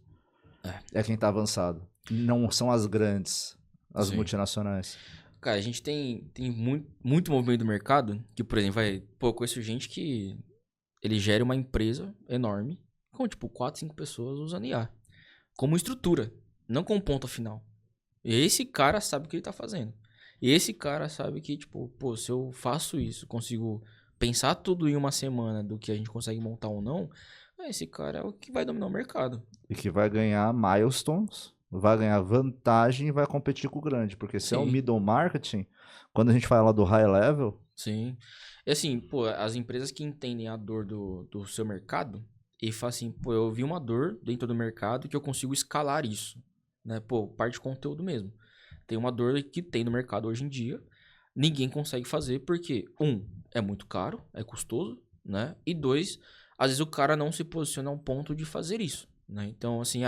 É quem está avançado. Não são as grandes, as multinacionais. Cara, a gente tem muito movimento do mercado, que, por exemplo, eu conheço gente que ele gera uma empresa enorme, com, 4, 5 pessoas usando IA. Como estrutura, não como ponto final. E esse cara sabe o que ele tá fazendo. E esse cara sabe que, se eu faço isso, consigo pensar tudo em uma semana do que a gente consegue montar ou não, esse cara é o que vai dominar o mercado. E que vai ganhar milestones, vai ganhar vantagem e vai competir com o grande. Porque se é o middle marketing, quando a gente fala do high level... Sim. E assim, as empresas que entendem a dor do seu mercado, e falam assim, eu vi uma dor dentro do mercado que eu consigo escalar isso. Né? Parte de conteúdo mesmo. Tem uma dor que tem no mercado hoje em dia, ninguém consegue fazer porque, é muito caro, é custoso, né? E 2, às vezes o cara não se posiciona a um ponto de fazer isso, né? Então, assim,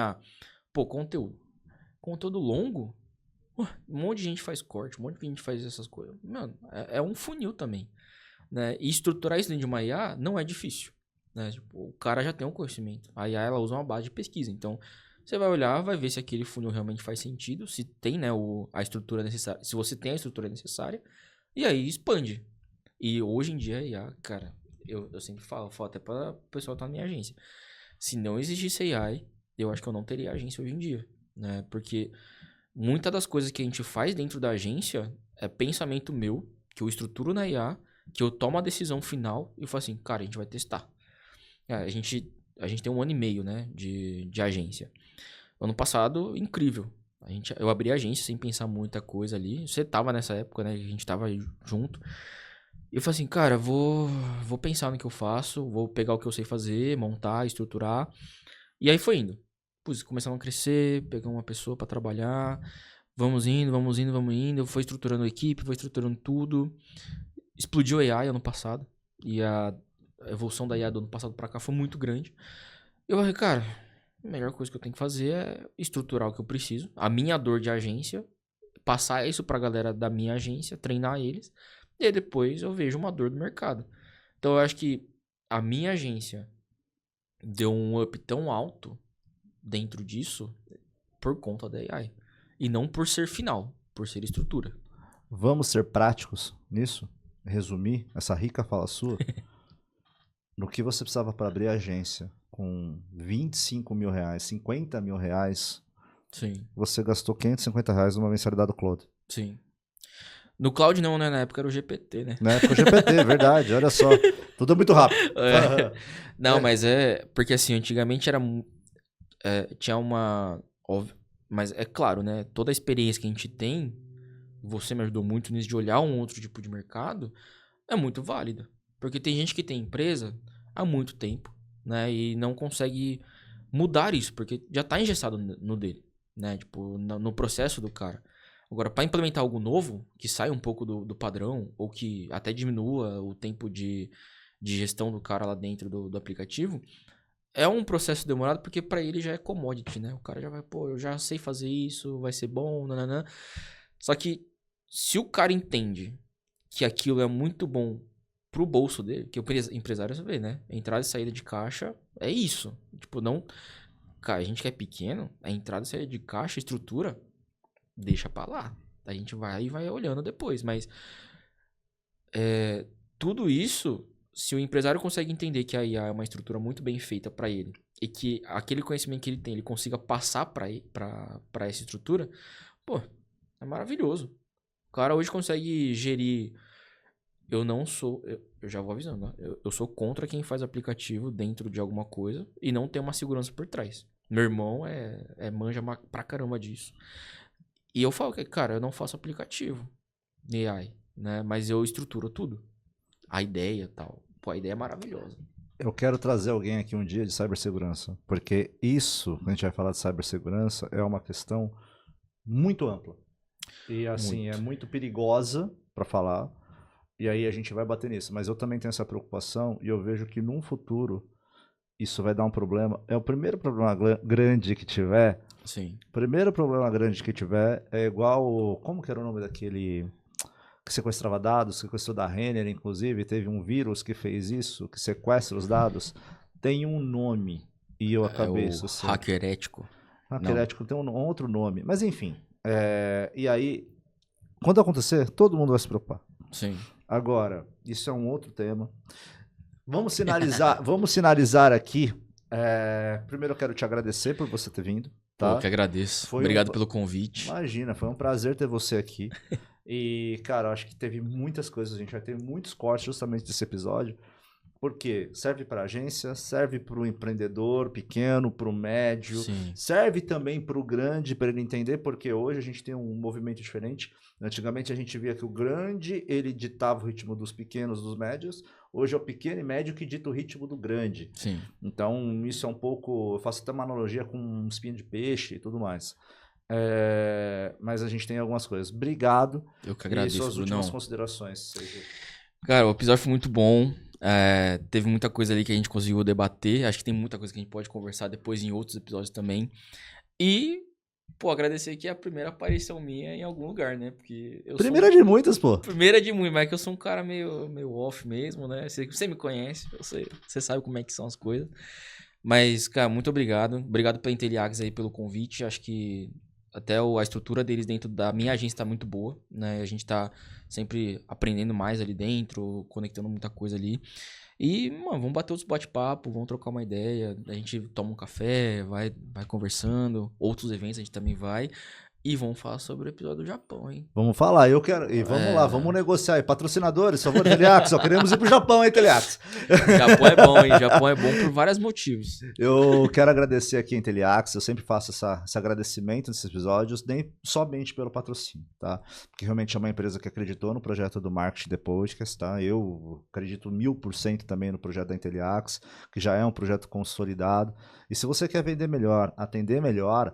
conteúdo. Conteúdo longo, um monte de gente faz corte, um monte de gente faz essas coisas. Mano, é um funil também, né? E estruturar isso dentro de uma IA não é difícil, né? O cara já tem um conhecimento. A IA, ela usa uma base de pesquisa, então... Você vai olhar, vai ver se aquele funil realmente faz sentido, se tem, né, a estrutura necessária, se você tem a estrutura necessária, e aí expande. E hoje em dia, cara, eu sempre falo até para o pessoal que tá na minha agência. Se não existisse AI, eu acho que eu não teria agência hoje em dia, né? Porque muitas das coisas que a gente faz dentro da agência é pensamento meu, que eu estruturo na IA, que eu tomo a decisão final e falo assim, cara, a gente vai testar. A gente tem 1 ano e meio, né, de agência. Ano passado, incrível. Eu abri a agência sem pensar muita coisa ali. Você tava nessa época, né, a gente tava junto. E eu falei assim, cara, vou pensar no que eu faço, vou pegar o que eu sei fazer, montar, estruturar. E aí foi indo. Começamos a crescer, pegar uma pessoa pra trabalhar, vamos indo. Eu fui estruturando a equipe, fui estruturando tudo. Explodiu a AI ano passado. E a evolução da IA do ano passado pra cá foi muito grande. Eu falei, cara, a melhor coisa que eu tenho que fazer é estruturar o que eu preciso. A minha dor de agência, passar isso pra galera da minha agência, treinar eles. E aí depois eu vejo uma dor do mercado. Então eu acho que a minha agência deu um up tão alto dentro disso por conta da AI. E não por ser final, por ser estrutura. Vamos ser práticos nisso? Resumir essa rica fala sua? No que você precisava para abrir a agência com 25 mil reais, 50 mil reais, Sim, você gastou 550 reais numa mensalidade do Cloud. sim. No cloud não, né? Na época era o GPT, né? Na época o GPT, verdade, olha só. Tudo muito rápido. Não, mas porque assim, antigamente tinha uma... Mas é claro, né? Toda a experiência que a gente tem, você me ajudou muito nisso de olhar um outro tipo de mercado, é muito válida. Porque tem gente que tem empresa há muito tempo, né? E não consegue mudar isso, porque já tá engessado no dele, né? Tipo, no processo do cara. Agora, para implementar algo novo, que saia um pouco do padrão, ou que até diminua o tempo de gestão do cara lá dentro do aplicativo, é um processo demorado, porque para ele já é commodity, né? O cara já vai, pô, eu já sei fazer isso, vai ser bom, nananã. Só que se o cara entende que aquilo é muito bom pro bolso dele, que o empresário você vê, né? Entrada e saída de caixa é isso. Tipo, não... Cara, a gente que é pequeno, a entrada e saída de caixa, estrutura, deixa pra lá. A gente vai e vai olhando depois. Mas tudo isso, se o empresário consegue entender que a IA é uma estrutura muito bem feita pra ele e que aquele conhecimento que ele tem, ele consiga passar pra essa estrutura, pô, é maravilhoso. O cara hoje consegue gerir... Eu não sou... Eu já vou avisando, né? Eu sou contra quem faz aplicativo dentro de alguma coisa e não tem uma segurança por trás. Meu irmão manja pra caramba disso. E eu falo que, cara, eu não faço aplicativo AI, né? Mas eu estruturo tudo. A ideia e tal. Pô, a ideia é maravilhosa. Eu quero trazer alguém aqui um dia de cibersegurança, porque isso, quando a gente vai falar de cibersegurança, é uma questão muito ampla. E assim, é muito perigosa para falar. E aí a gente vai bater nisso. Mas eu também tenho essa preocupação e eu vejo que num futuro isso vai dar um problema. É o primeiro problema grande que tiver. Sim. O primeiro problema grande que tiver é igual... Como que era o nome daquele que sequestrava dados? Sequestrou da Renner, inclusive. Teve um vírus que fez isso, que sequestra os dados. Tem um nome. E eu acabei... o hacker ético. Hacker ético tem um outro nome. Mas enfim. E aí, quando acontecer, todo mundo vai se preocupar. Sim. Agora, isso é um outro tema. Vamos sinalizar aqui. Primeiro eu quero te agradecer por você ter vindo. Tá? Eu que agradeço. Obrigado pelo convite. Imagina, foi um prazer ter você aqui. E, cara, eu acho que teve muitas coisas. A gente vai ter muitos cortes justamente desse episódio. Porque serve para a agência, serve para o empreendedor pequeno, para o médio, Sim. Serve também para o grande, para ele entender, porque hoje a gente tem um movimento diferente. Antigamente a gente via que o grande, ele ditava o ritmo dos pequenos, dos médios. Hoje é o pequeno e médio que dita o ritmo do grande. Sim. Então isso é um pouco... Eu faço até uma analogia com um espinho de peixe e tudo mais. Mas a gente tem algumas coisas. Obrigado. Eu que agradeço, E suas últimas Brunão. considerações. Cara, o episódio foi muito bom. Teve muita coisa ali que a gente conseguiu debater. Acho que tem muita coisa que a gente pode conversar depois em outros episódios também. E, pô, agradecer que é a primeira aparição minha em algum lugar, né? Porque eu Primeira de muitas, pô. Primeira de muitas, mas é que eu sou um cara meio off mesmo, né? Você me conhece, você sabe como é que são as coisas. Mas, cara, muito obrigado. Obrigado pela Inteliax aí pelo convite. Acho que até a estrutura deles dentro da minha agência tá muito boa, né? A gente tá sempre aprendendo mais ali dentro, conectando muita coisa ali. E, mano, vamos bater outros bate-papo, vamos trocar uma ideia. A gente toma um café, vai conversando. Outros eventos a gente também vai. E vamos falar sobre o episódio do Japão, hein? Vamos falar, eu quero. E vamos lá, vamos negociar aí. Patrocinadores, por favor, Teliax, só queremos ir pro Japão, hein, Teliax? Japão é bom, hein? Japão é bom por vários motivos. Eu quero agradecer aqui em Teliax, eu sempre faço esse agradecimento nesses episódios, nem somente pelo patrocínio, tá? Porque realmente é uma empresa que acreditou no projeto do Marketing The Podcast, tá? Eu acredito 1000% também no projeto da Inteliax, que já é um projeto consolidado. E se você quer vender melhor, atender melhor,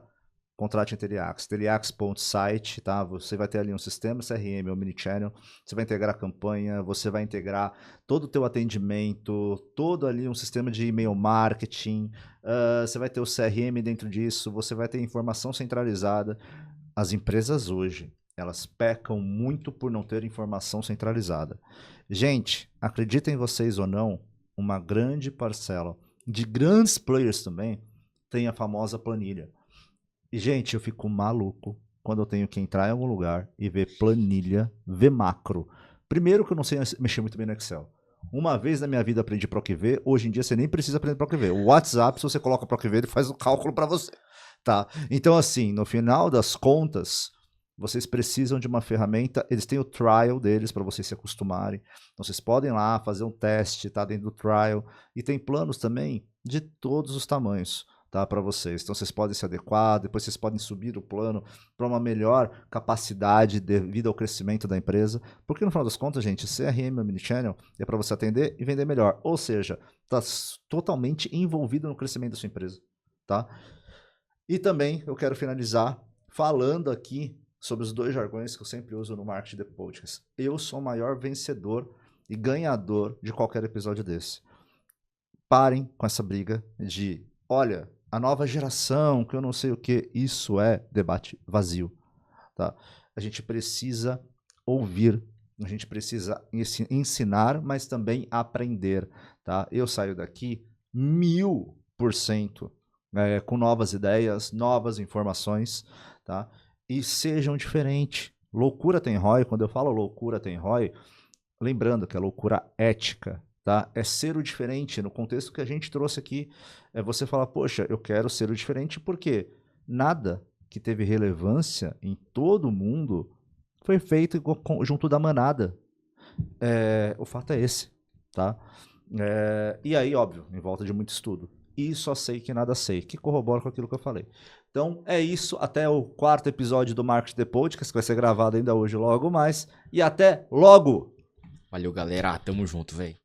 contrate a Teliax, teliax.site, tá? Você vai ter ali um sistema CRM, Omnichannel, você vai integrar a campanha, você vai integrar todo o teu atendimento, todo ali um sistema de e-mail marketing, você vai ter o CRM dentro disso, você vai ter informação centralizada. As empresas hoje, elas pecam muito por não ter informação centralizada. Gente, acreditem vocês ou não, uma grande parcela de grandes players também tem a famosa planilha. E, gente, eu fico maluco quando eu tenho que entrar em algum lugar e ver planilha, ver macro. Primeiro que eu não sei mexer muito bem no Excel. Uma vez na minha vida aprendi PROC-V, hoje em dia você nem precisa aprender PROC-V. O WhatsApp, se você coloca PROC-V, ele faz o cálculo para você. Tá? Então, assim, no final das contas, vocês precisam de uma ferramenta, eles têm o trial deles para vocês se acostumarem. Então, vocês podem lá fazer um teste, tá dentro do trial. E tem planos também de todos os tamanhos. Tá, para vocês. Então vocês podem se adequar, depois vocês podem subir o plano para uma melhor capacidade devido ao crescimento da empresa, porque no final das contas, gente, CRM Omnichannel é para você atender e vender melhor, ou seja, está totalmente envolvido no crescimento da sua empresa, tá? E também eu quero finalizar falando aqui sobre os dois jargões que eu sempre uso no Marketing The Podcast. Eu sou o maior vencedor e ganhador de qualquer episódio desse. Parem com essa briga de, olha, a nova geração, que eu não sei o que, isso é debate vazio, tá? A gente precisa ouvir, a gente precisa ensinar, mas também aprender, tá? Eu saio daqui 1000% com novas ideias, novas informações, tá? E sejam diferentes. Loucura tem ROI, quando eu falo loucura tem ROI, lembrando que é loucura ética, tá? É ser o diferente, no contexto que a gente trouxe aqui, é você falar, poxa, eu quero ser o diferente porque nada que teve relevância em todo o mundo foi feito junto da manada. O fato é esse, tá? E aí, óbvio, em volta de muito estudo. E só sei que nada sei, que corrobora com aquilo que eu falei. Então, é isso. Até o 4º episódio do Marketing The Podcast, que vai ser gravado ainda hoje logo mais. E até logo! Valeu, galera. Tamo junto, velho.